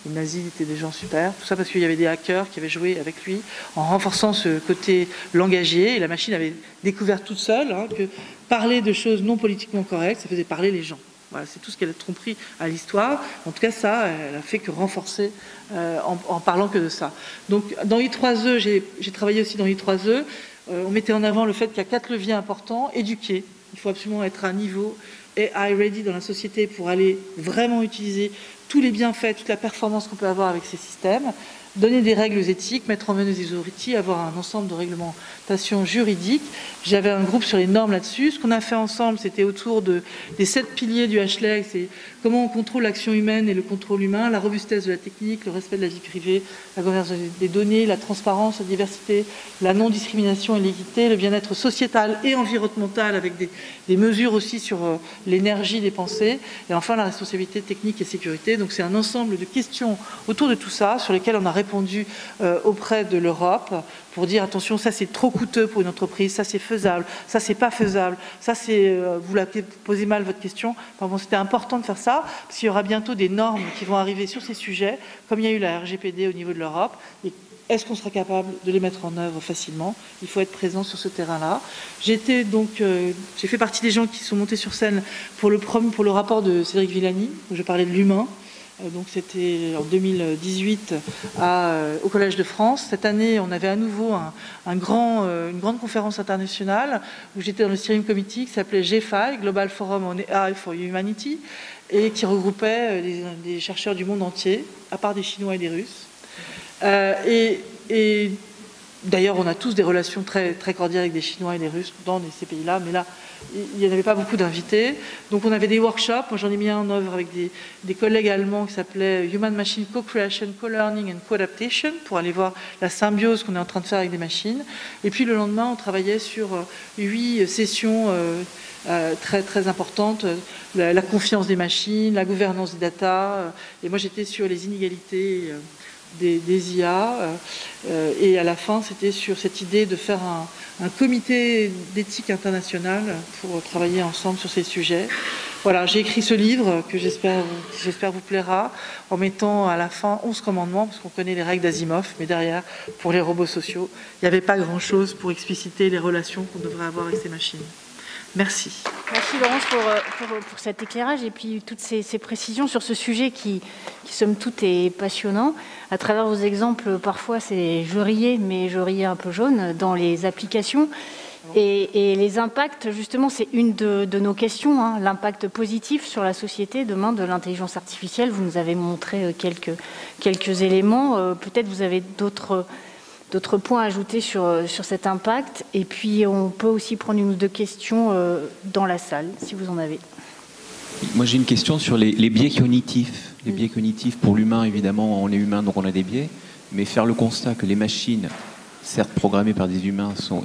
Les nazis étaient des gens super, tout ça parce qu'il y avait des hackers qui avaient joué avec lui en renforçant ce côté langagier, et la machine avait découvert toute seule que parler de choses non politiquement correctes, ça faisait parler les gens. Voilà, c'est tout ce qu'elle a compris à l'histoire. En tout cas, ça, elle a fait que renforcer en parlant que de ça. Donc, dans I3E, j'ai travaillé aussi dans I3E. On mettait en avant le fait qu'il y a 4 leviers importants. Éduquer. Il faut absolument être à un niveau AI ready dans la société pour aller vraiment utiliser tous les bienfaits, toute la performance qu'on peut avoir avec ces systèmes. Donner des règles éthiques, mettre en œuvre des authorities, avoir un ensemble de réglementations juridiques. J'avais un groupe sur les normes là-dessus. Ce qu'on a fait ensemble, c'était autour des 7 piliers du HLEG. C'est comment on contrôle l'action humaine et le contrôle humain, la robustesse de la technique, le respect de la vie privée, la gouvernance des données, la transparence, la diversité, la non-discrimination et l'équité, le bien-être sociétal et environnemental avec des mesures aussi sur l'énergie dépensée, et enfin la responsabilité technique et sécurité. Donc c'est un ensemble de questions autour de tout ça sur lesquelles on a répondu auprès de l'Europe pour dire attention, ça c'est trop coûteux pour une entreprise, ça c'est faisable, ça c'est pas faisable, ça c'est vous l'avez posé mal votre question. Enfin, bon, c'était important de faire ça parce qu'il y aura bientôt des normes qui vont arriver sur ces sujets, comme il y a eu la RGPD au niveau de l'Europe. Et est-ce qu'on sera capable de les mettre en œuvre facilement? Il faut être présent sur ce terrain-là. J'ai fait partie des gens qui sont montés sur scène pour le rapport de Cédric Villani où je parlais de l'humain. Donc c'était en 2018 au Collège de France. Cette année, on avait à nouveau une grande conférence internationale où j'étais dans le steering committee qui s'appelait GFI, Global Forum on AI for Humanity, et qui regroupait des chercheurs du monde entier, à part des Chinois et des Russes. Et d'ailleurs, on a tous des relations très, très cordiales avec des Chinois et des Russes dans ces pays-là, mais là, il n'y en avait pas beaucoup d'invités. Donc on avait des workshops. Moi, j'en ai mis un en œuvre avec des collègues allemands qui s'appelaient Human Machine Co-Creation, Co-Learning and Co-Adaptation, pour aller voir la symbiose qu'on est en train de faire avec des machines. Et puis le lendemain, on travaillait sur 8 sessions très, très importantes, la confiance des machines, la gouvernance des data. Et moi, j'étais sur les inégalités des IA, et à la fin c'était sur cette idée de faire un comité d'éthique international pour travailler ensemble sur ces sujets. Voilà, j'ai écrit ce livre que j'espère vous plaira, en mettant à la fin 11 commandements, parce qu'on connaît les règles d'Asimov, mais derrière, pour les robots sociaux, il n'y avait pas grand-chose pour expliciter les relations qu'on devrait avoir avec ces machines. Merci. Merci Laurence pour cet éclairage et puis toutes ces précisions sur ce sujet qui somme toute est passionnant. À travers vos exemples, parfois je riais, mais je riais un peu jaune dans les applications. Et les impacts, justement, c'est une de nos questions, l'impact positif sur la société demain de l'intelligence artificielle. Vous nous avez montré quelques éléments. Peut-être vous avez d'autres points à ajouter sur cet impact. Et puis, on peut aussi prendre 1 ou 2 questions dans la salle, si vous en avez. Moi, j'ai une question sur les biais cognitifs. Les biais cognitifs, pour l'humain, évidemment, on est humain, donc on a des biais. Mais faire le constat que les machines, certes programmées par des humains, sont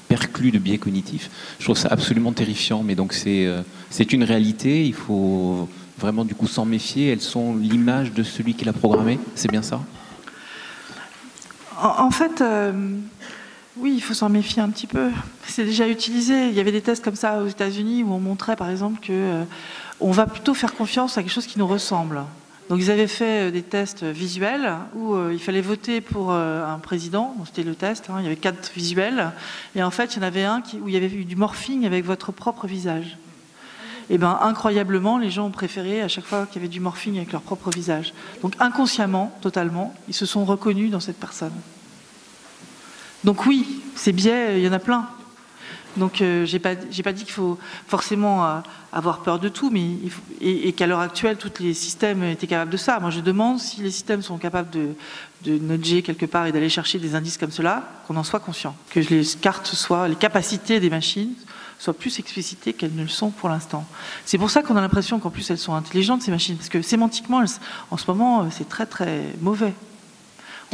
perclues de biais cognitifs, je trouve ça absolument terrifiant. Mais donc, c'est une réalité. Il faut vraiment, du coup, s'en méfier. Elles sont l'image de celui qui l'a programmé. C'est bien ça ? En fait, oui, il faut s'en méfier un petit peu. C'est déjà utilisé. Il y avait des tests comme ça aux États-Unis où on montrait, par exemple, qu'on va plutôt faire confiance à quelque chose qui nous ressemble. Donc ils avaient fait des tests visuels où il fallait voter pour un président, c'était le test, il y avait 4 visuels, et en fait il y en avait un où il y avait eu du morphing avec votre propre visage. Et bien incroyablement, les gens ont préféré à chaque fois qu'il y avait du morphing avec leur propre visage. Donc inconsciemment, totalement, ils se sont reconnus dans cette personne. Donc oui, ces biais, il y en a plein. Donc j'ai pas dit qu'il faut forcément avoir peur de tout, mais et qu'à l'heure actuelle, tous les systèmes étaient capables de ça. Moi, je demande si les systèmes sont capables de nudger quelque part et d'aller chercher des indices comme cela, qu'on en soit conscient. Que les cartes soient, les capacités des machines soient plus explicitées qu'elles ne le sont pour l'instant. C'est pour ça qu'on a l'impression qu'en plus elles sont intelligentes, ces machines, parce que sémantiquement, en ce moment, c'est très très mauvais.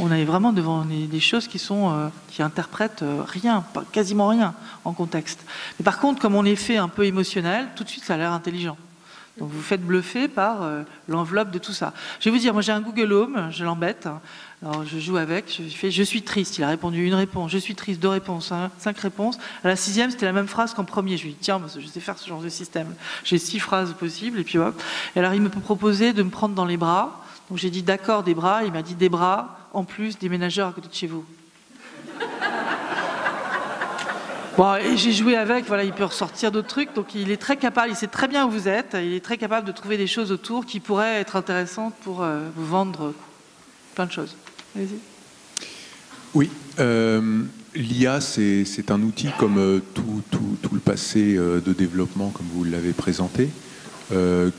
On est vraiment devant des choses qui interprètent rien, quasiment rien en contexte. Mais par contre, comme on est fait un peu émotionnel, tout de suite ça a l'air intelligent. Donc vous vous faites bluffer par l'enveloppe de tout ça. Je vais vous dire, moi j'ai un Google Home, je l'embête. Alors je joue avec, je fais « je suis triste ». Il a répondu une réponse, « je suis triste », 2 réponses, 5 réponses. À la 6e, c'était la même phrase qu'en premier. Je lui dis « tiens, je sais faire ce genre de système. J'ai 6 phrases possibles ». Et puis hop. Et alors il me proposait de me prendre dans les bras. Donc j'ai dit « d'accord, des bras ». Il m'a dit « des bras ». En plus des ménageurs à côté de chez vous. Bon, et j'ai joué avec, voilà, il peut ressortir d'autres trucs, donc il est très capable, il sait très bien où vous êtes, il est très capable de trouver des choses autour qui pourraient être intéressantes pour vous vendre plein de choses. Allez-y. Oui, l'IA, c'est un outil comme tout le passé de développement, comme vous l'avez présenté,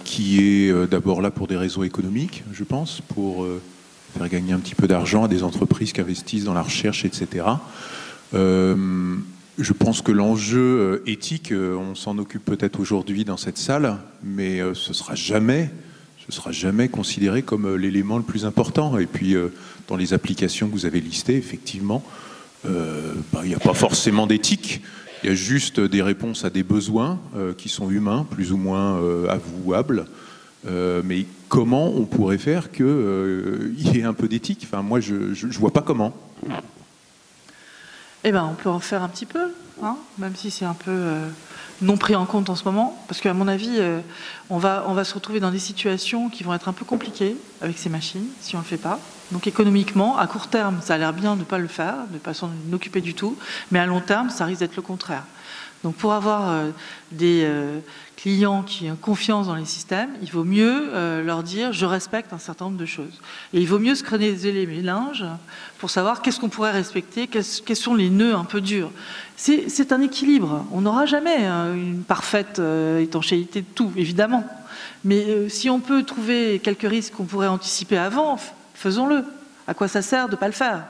qui est d'abord là pour des raisons économiques, je pense, pour faire gagner un petit peu d'argent à des entreprises qui investissent dans la recherche, etc. Je pense que l'enjeu éthique, on s'en occupe peut-être aujourd'hui dans cette salle, mais ce sera jamais considéré comme l'élément le plus important. Et puis, dans les applications que vous avez listées, effectivement, il n'y a pas forcément d'éthique. Il y a juste des réponses à des besoins qui sont humains, plus ou moins avouables. Mais comment on pourrait faire qu'il y ait un peu d'éthique? Enfin, moi, je ne vois pas comment. Eh bien, on peut en faire un petit peu, hein, même si c'est un peu non pris en compte en ce moment. Parce qu'à mon avis, on va se retrouver dans des situations qui vont être un peu compliquées avec ces machines, si on ne le fait pas. Donc économiquement, à court terme, ça a l'air bien de ne pas le faire, de ne pas s'en occuper du tout. Mais à long terme, ça risque d'être le contraire. Donc pour avoir des clients qui ont confiance dans les systèmes, il vaut mieux leur dire « je respecte un certain nombre de choses ». Et il vaut mieux se creuser les méninges pour savoir qu'est-ce qu'on pourrait respecter, quels sont les nœuds un peu durs. C'est un équilibre. On n'aura jamais une parfaite étanchéité de tout, évidemment. Mais si on peut trouver quelques risques qu'on pourrait anticiper avant, faisons-le. À quoi ça sert de ne pas le faire ?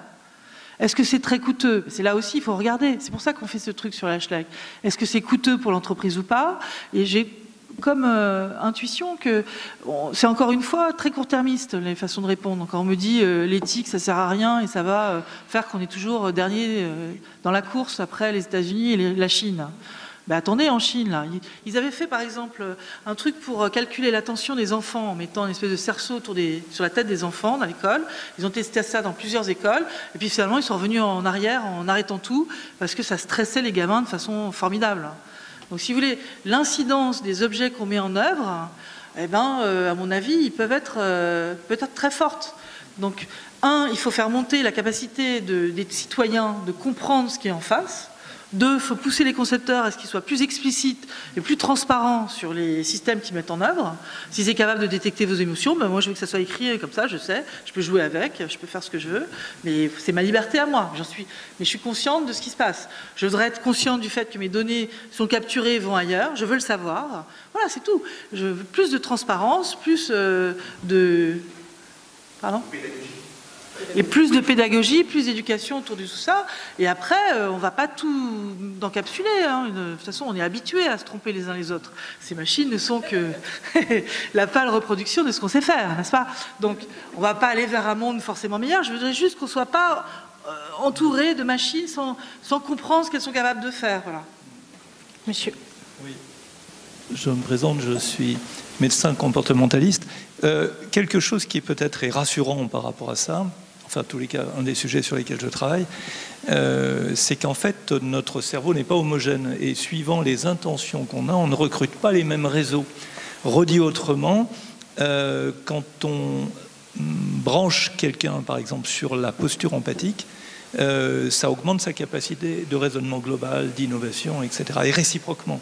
Est-ce que c'est très coûteux? C'est là aussi, il faut regarder. C'est pour ça qu'on fait ce truc sur l'HLEC. Est-ce que c'est coûteux pour l'entreprise ou pas? Et j'ai comme intuition que c'est encore une fois très court-termiste les façons de répondre. Quand on me dit l'éthique ça sert à rien et ça va faire qu'on est toujours dernier dans la course après les États-Unis et la Chine. Ben attendez, en Chine, là, ils avaient fait par exemple un truc pour calculer l'attention des enfants en mettant une espèce de cerceau sur la tête des enfants dans l'école. Ils ont testé ça dans plusieurs écoles et puis finalement ils sont revenus en arrière en arrêtant tout parce que ça stressait les gamins de façon formidable. Donc si vous voulez, l'incidence des objets qu'on met en œuvre, eh ben, à mon avis, ils peuvent être peut-être très fortes. Donc, il faut faire monter la capacité des citoyens de comprendre ce qui est en face. 2, il faut pousser les concepteurs à ce qu'ils soient plus explicites et plus transparents sur les systèmes qu'ils mettent en œuvre. Si c'est capable de détecter vos émotions, ben moi je veux que ça soit écrit comme ça, je sais, je peux jouer avec, je peux faire ce que je veux, mais c'est ma liberté à moi. Mais je suis consciente de ce qui se passe. Je voudrais être consciente du fait que mes données sont capturées et vont ailleurs, je veux le savoir. Voilà, c'est tout. Je veux plus de transparence, plus Pardon ? Et plus de pédagogie, plus d'éducation autour de tout ça. Et après, on ne va pas tout encapsuler. Hein. De toute façon, on est habitué à se tromper les uns les autres. Ces machines ne sont que la pâle reproduction de ce qu'on sait faire, n'est-ce pas? Donc, on ne va pas aller vers un monde forcément meilleur. Je voudrais juste qu'on ne soit pas entouré de machines sans comprendre ce qu'elles sont capables de faire. Voilà. Monsieur. Oui. Je me présente, je suis médecin comportementaliste. Quelque chose qui peut-être est rassurant par rapport à ça, enfin, en tous les cas, un des sujets sur lesquels je travaille, c'est qu'en fait, notre cerveau n'est pas homogène. Et suivant les intentions qu'on a, on ne recrute pas les mêmes réseaux. Redit autrement, quand on branche quelqu'un, par exemple, sur la posture empathique, ça augmente sa capacité de raisonnement global, d'innovation, etc. Et réciproquement.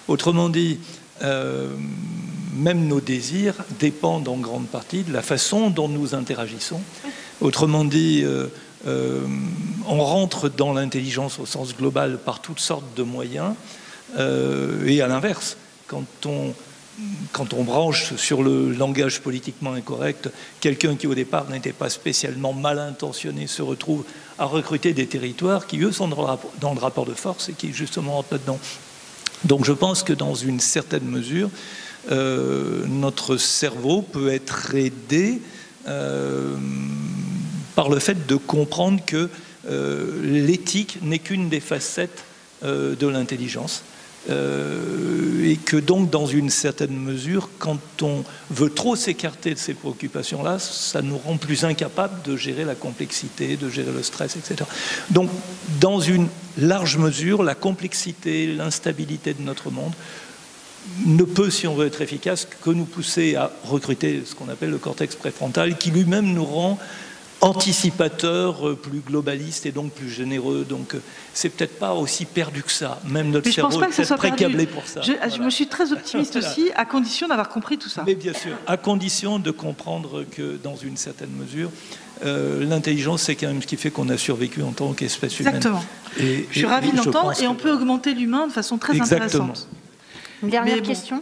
Autrement dit, même nos désirs dépendent en grande partie de la façon dont nous interagissons. Autrement dit, on rentre dans l'intelligence au sens global par toutes sortes de moyens, et à l'inverse, quand on branche sur le langage politiquement incorrect, quelqu'un qui au départ n'était pas spécialement mal intentionné se retrouve à recruter des territoires qui, eux, sont dans le rapport de force et qui, justement, rentrent là-dedans. Donc je pense que dans une certaine mesure, notre cerveau peut être aidé par le fait de comprendre que l'éthique n'est qu'une des facettes de l'intelligence. Et que donc, dans une certaine mesure, quand on veut trop s'écarter de ces préoccupations-là, ça nous rend plus incapables de gérer la complexité, de gérer le stress, etc. Donc, dans une large mesure, la complexité, l'instabilité de notre monde ne peut, si on veut être efficace, que nous pousser à recruter ce qu'on appelle le cortex préfrontal, qui lui-même nous rend anticipateur, plus globaliste et donc plus généreux. Donc c'est peut-être pas aussi perdu que ça. Même notre cerveau est peut-être pré-câblé pour ça. Je me suis très optimiste aussi, à condition d'avoir compris tout ça. Mais bien sûr, à condition de comprendre que dans une certaine mesure, l'intelligence, c'est quand même ce qui fait qu'on a survécu en tant qu'espèce humaine. Exactement. Je suis ravie de l'entendre, et on peut augmenter l'humain de façon très intéressante. Une dernière question.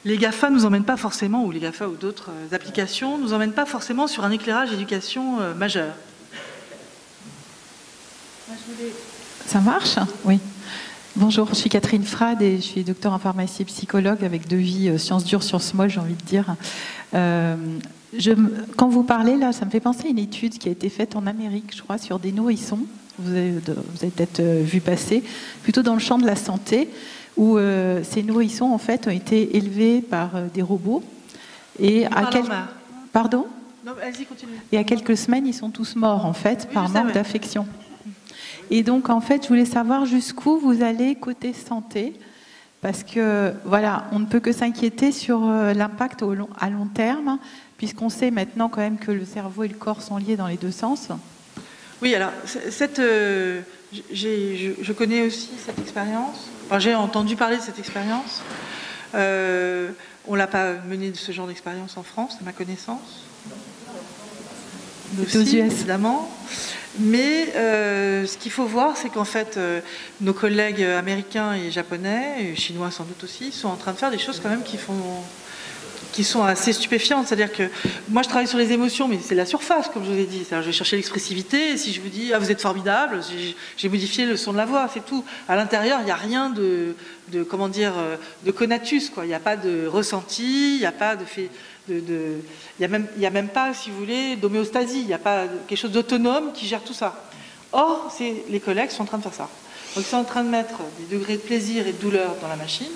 Les GAFA nous emmènent pas forcément, ou les GAFA ou d'autres applications, nous emmènent pas forcément sur un éclairage d'éducation majeur. Ça marche ? Oui. Bonjour, je suis Catherine Frade et je suis docteur en pharmacie et psychologue avec devis sciences dures, sciences molles, j'ai envie de dire. Quand vous parlez là, ça me fait penser à une étude qui a été faite en Amérique, je crois, sur des nourrissons. Vous avez peut-être vu passer, plutôt dans le champ de la santé, où ces nourrissons en fait ont été élevés par des robots et Pardon ? Non, allez-y, continue. Et à quelques semaines, ils sont tous morts en fait par manque d'affection. Et donc en fait, je voulais savoir jusqu'où vous allez côté santé, parce que voilà, on ne peut que s'inquiéter sur l'impact à long terme, puisqu'on sait maintenant quand même que le cerveau et le corps sont liés dans les deux sens. Oui, alors je connais aussi cette expérience. Enfin, j'ai entendu parler de cette expérience. On ne l'a pas mené de ce genre d'expérience en France, à ma connaissance. C'est aux US. Évidemment. Mais ce qu'il faut voir, c'est qu'en fait, nos collègues américains et japonais, et chinois sans doute aussi, sont en train de faire des choses quand même qui sont assez stupéfiantes. C'est-à-dire que moi, je travaille sur les émotions, mais c'est la surface, comme je vous ai dit. C'est-à-dire, je vais chercher l'expressivité, et si je vous dis « Ah, vous êtes formidable », j'ai modifié le son de la voix, c'est tout. À l'intérieur, il n'y a rien de conatus, quoi. Il n'y a pas de ressenti, il n'y a pas de fait... il n'y a même pas, si vous voulez, d'homéostasie, il n'y a pas quelque chose d'autonome qui gère tout ça. Or, les collègues sont en train de faire ça. Donc, ils sont en train de mettre des degrés de plaisir et de douleur dans la machine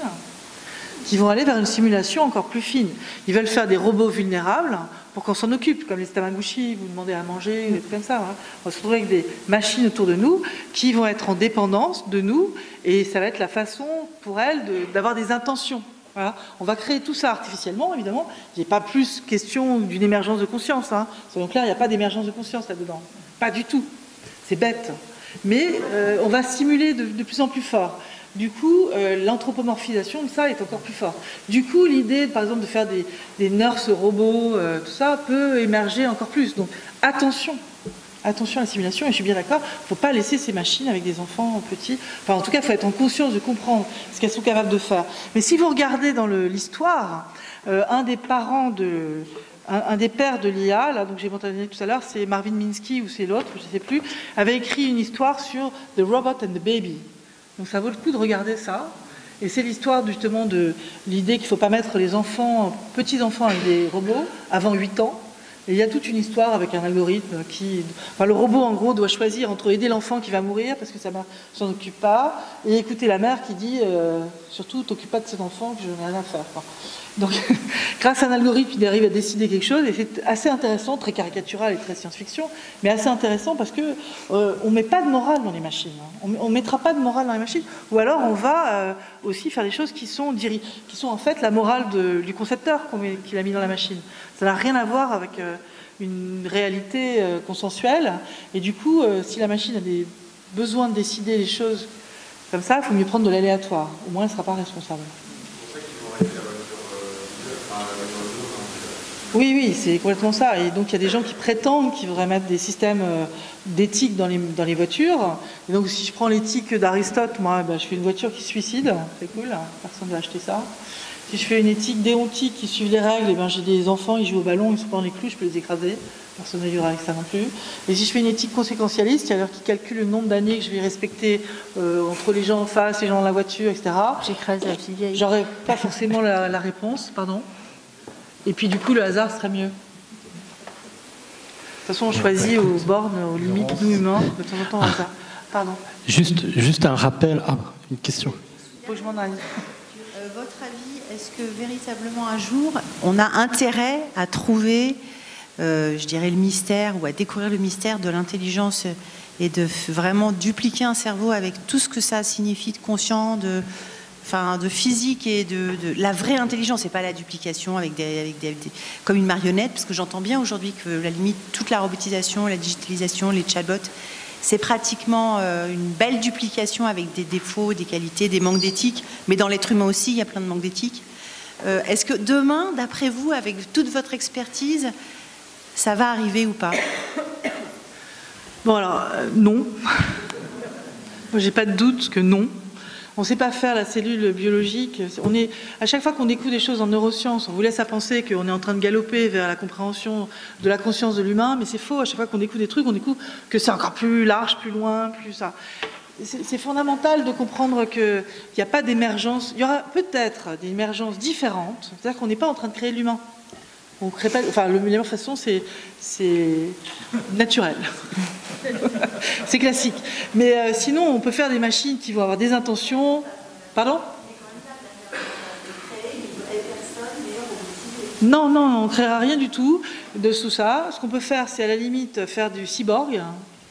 qui vont aller vers une simulation encore plus fine. Ils veulent faire des robots vulnérables pour qu'on s'en occupe, comme les Tamagotchi, vous demandez à manger, des trucs comme ça. Hein. On va se retrouver avec des machines autour de nous qui vont être en dépendance de nous, et ça va être la façon pour elles d'avoir des intentions. Voilà. On va créer tout ça artificiellement, évidemment. Il n'est pas plus question d'une émergence de conscience. Hein. Soyons clairs, il n'y a pas d'émergence de conscience là-dedans. Pas du tout. C'est bête. Mais on va simuler de plus en plus fort. Du coup, l'anthropomorphisation de ça est encore plus forte. Du coup, l'idée, par exemple, de faire des nurses robots, tout ça, peut émerger encore plus. Donc, attention à la simulation, et je suis bien d'accord, il ne faut pas laisser ces machines avec des enfants petits. Enfin, en tout cas, il faut être en conscience de comprendre ce qu'elles sont capables de faire. Mais si vous regardez dans l'histoire, un des pères de l'IA, là, donc j'ai mentionné tout à l'heure, c'est Marvin Minsky ou c'est l'autre, je ne sais plus, avait écrit une histoire sur The Robot and the Baby. Donc ça vaut le coup de regarder ça. Et c'est l'histoire justement de l'idée qu'il ne faut pas mettre les enfants, petits enfants avec des robots avant 8 ans. Et il y a toute une histoire avec un algorithme qui... Enfin, le robot, en gros, doit choisir entre aider l'enfant qui va mourir parce que sa mère ne s'en occupe pas, et écouter la mère qui dit Surtout, t'occupe pas de cet enfant que je n'ai rien à faire. Quoi. Donc, grâce à un algorithme, il arrive à décider quelque chose, et c'est assez intéressant, très caricatural et très science-fiction, mais assez intéressant parce que on met pas de morale dans les machines. Hein. On mettra pas de morale dans les machines, ou alors on va aussi faire des choses qui sont en fait la morale du concepteur qu'il a mis dans la machine. Ça n'a rien à voir avec une réalité consensuelle, et du coup, si la machine a des besoins de décider les choses comme ça, il faut mieux prendre de l'aléatoire. Au moins, elle ne sera pas responsable. Oui, c'est complètement ça. Et donc, il y a des gens qui prétendent qu'ils voudraient mettre des systèmes d'éthique dans les voitures. Et donc, si je prends l'éthique d'Aristote, moi, je fais une voiture qui se suicide. C'est cool, personne ne va acheter ça. Si je fais une éthique déontique qui suit les règles, j'ai des enfants, ils jouent au ballon, ils sont pas dans les clous, je peux les écraser. Personne ne vivra avec ça non plus. Et si je fais une éthique conséquentialiste, c'est-à-dire qui calcule le nombre d'années que je vais respecter entre les gens en face, les gens dans la voiture, etc. J'écrase la petite vieille. J'aurais pas forcément la réponse, pardon. Et puis du coup, le hasard serait mieux. De toute façon, on choisit aux bornes, aux limites, nous humains, de temps en temps, au hasard. Pardon. Juste un rappel. Ah, une question. Faut que je m'en aille. Votre avis, est-ce que véritablement un jour, on a intérêt à trouver, je dirais, le mystère ou à découvrir le mystère de l'intelligence et de vraiment dupliquer un cerveau avec tout ce que ça signifie de conscient, de physique et de la vraie intelligence, et pas la duplication avec comme une marionnette, parce que j'entends bien aujourd'hui que la limite, toute la robotisation, la digitalisation, les chatbots, c'est pratiquement une belle duplication avec des défauts, des qualités, des manques d'éthique, mais dans l'être humain aussi, il y a plein de manques d'éthique. Est-ce que demain, d'après vous, avec toute votre expertise, ça va arriver ou pas? Bon alors, non. Moi, j'ai pas de doute que non. On ne sait pas faire la cellule biologique. À chaque fois qu'on découvre des choses en neurosciences, on vous laisse à penser qu'on est en train de galoper vers la compréhension de la conscience de l'humain, mais c'est faux. À chaque fois qu'on découvre des trucs, on découvre que c'est encore plus large, plus loin, plus ça. C'est fondamental de comprendre qu'il n'y a pas d'émergence. Il y aura peut-être des émergences différentes. C'est-à-dire qu'on n'est pas en train de créer l'humain. On crée pas, la meilleure façon, c'est naturel. C'est classique. Mais sinon, on peut faire des machines qui vont avoir des intentions. Pardon ? Non, on ne créera rien du tout de tout ça. Ce qu'on peut faire, c'est à la limite faire du cyborg.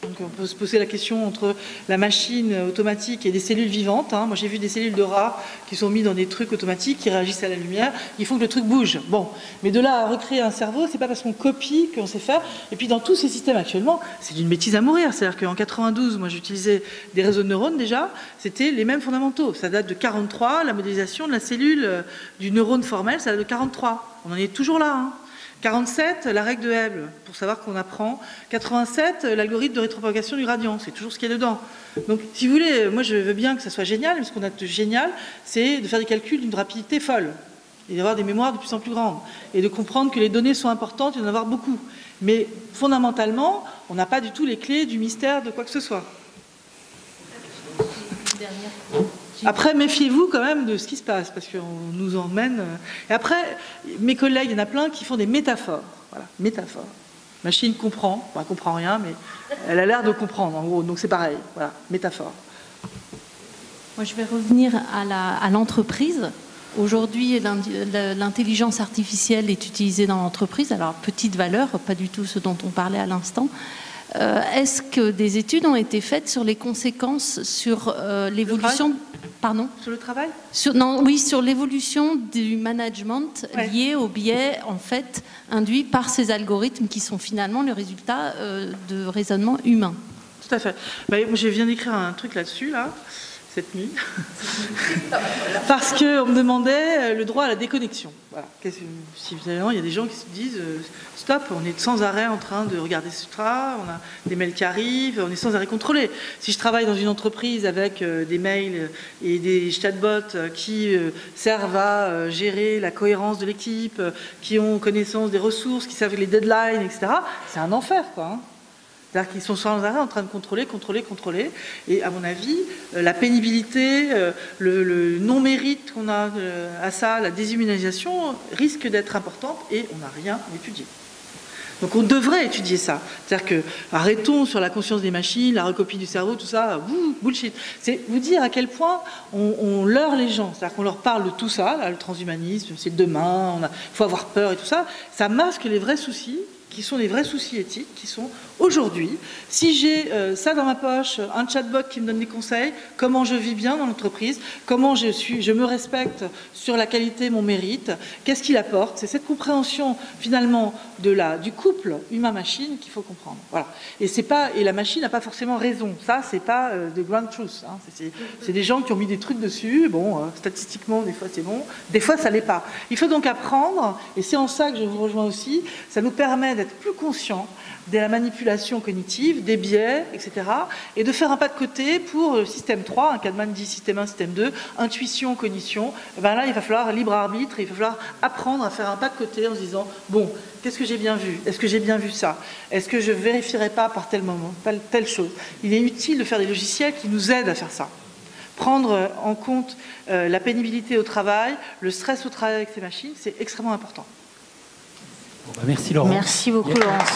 Donc on peut se poser la question entre la machine automatique et des cellules vivantes. Moi j'ai vu des cellules de rats qui sont mises dans des trucs automatiques qui réagissent à la lumière. Il faut que le truc bouge. Bon, mais de là à recréer un cerveau, c'est pas parce qu'on copie qu'on sait faire. Et puis dans tous ces systèmes actuellement, c'est d'une bêtise à mourir. C'est-à-dire qu'en 92, moi j'utilisais des réseaux de neurones déjà, c'était les mêmes fondamentaux. Ça date de 43, la modélisation de la cellule du neurone formel, ça date de 43. On en est toujours là. 47, la règle de Hubble, pour savoir qu'on apprend. 87, l'algorithme de rétropropagation du radiant, c'est toujours ce qu'il y a dedans. Donc, si vous voulez, moi je veux bien que ça soit génial, mais ce qu'on a de génial, c'est de faire des calculs d'une rapidité folle, et d'avoir des mémoires de plus en plus grandes, et de comprendre que les données sont importantes et d'en avoir beaucoup. Mais fondamentalement, on n'a pas du tout les clés du mystère de quoi que ce soit. Après, méfiez-vous quand même de ce qui se passe, parce qu'on nous emmène... Et après, mes collègues, il y en a plein qui font des métaphores. Voilà, métaphores. Machine comprend, elle ne comprend rien, mais elle a l'air de comprendre, en gros. Donc c'est pareil, voilà, métaphore. Moi, je vais revenir à l'entreprise. Aujourd'hui, l'intelligence artificielle est utilisée dans l'entreprise. Alors, petite valeur, pas du tout ce dont on parlait à l'instant. Est-ce que des études ont été faites sur les conséquences sur l'évolution... Pardon ? Sur le travail ? Sur l'évolution du management lié au biais, en fait, induit par ces algorithmes qui sont finalement le résultat de raisonnement humain. Tout à fait. Je viens d'écrire un truc là-dessus, cette nuit, parce qu'on me demandait le droit à la déconnexion. Voilà. Si finalement il y a des gens qui se disent stop, on est sans arrêt en train de regarder Sutra, on a des mails qui arrivent, on est sans arrêt contrôlé. Si je travaille dans une entreprise avec des mails et des chatbots qui servent à gérer la cohérence de l'équipe, qui ont connaissance des ressources, qui savent les deadlines, etc., c'est un enfer, quoi. C'est-à-dire qu'ils sont sans arrêt en train de contrôler. Et à mon avis, la pénibilité, le non-mérite qu'on a à ça, la déshumanisation, risque d'être importante et on n'a rien étudié. Donc on devrait étudier ça. C'est-à-dire que arrêtons sur la conscience des machines, la recopie du cerveau, tout ça, bullshit. C'est vous dire à quel point on leurre les gens. C'est-à-dire qu'on leur parle de tout ça, là, le transhumanisme, c'est demain, il faut avoir peur et tout ça. Ça masque les vrais soucis, qui sont les vrais soucis éthiques, qui sont aujourd'hui. Si j'ai ça dans ma poche, un chatbot qui me donne des conseils, comment je vis bien dans l'entreprise, comment je me respecte sur la qualité, mon mérite, qu'est-ce qu'il apporte, c'est cette compréhension finalement du couple humain-machine qu'il faut comprendre. Voilà. Et la machine n'a pas forcément raison. Ça, c'est pas de ground truth. Hein. C'est des gens qui ont mis des trucs dessus. Bon, statistiquement, des fois c'est bon, des fois ça l'est pas. Il faut donc apprendre, et c'est en ça que je vous rejoins aussi. Ça nous permet d'être plus conscients de la manipulation cognitive, des biais, etc. Et de faire un pas de côté pour le système 3, un Kahneman dit système 1, système 2, intuition, cognition. Et ben là, il va falloir libre arbitre, il va falloir apprendre à faire un pas de côté en se disant, bon, qu'est-ce que j'ai bien vu? Est-ce que j'ai bien vu ça? Est-ce que je ne vérifierai pas par tel moment, telle chose? Il est utile de faire des logiciels qui nous aident à faire ça. Prendre en compte la pénibilité au travail, le stress au travail avec ces machines, c'est extrêmement important. Bon, bah merci Laurence. Merci beaucoup Laurence.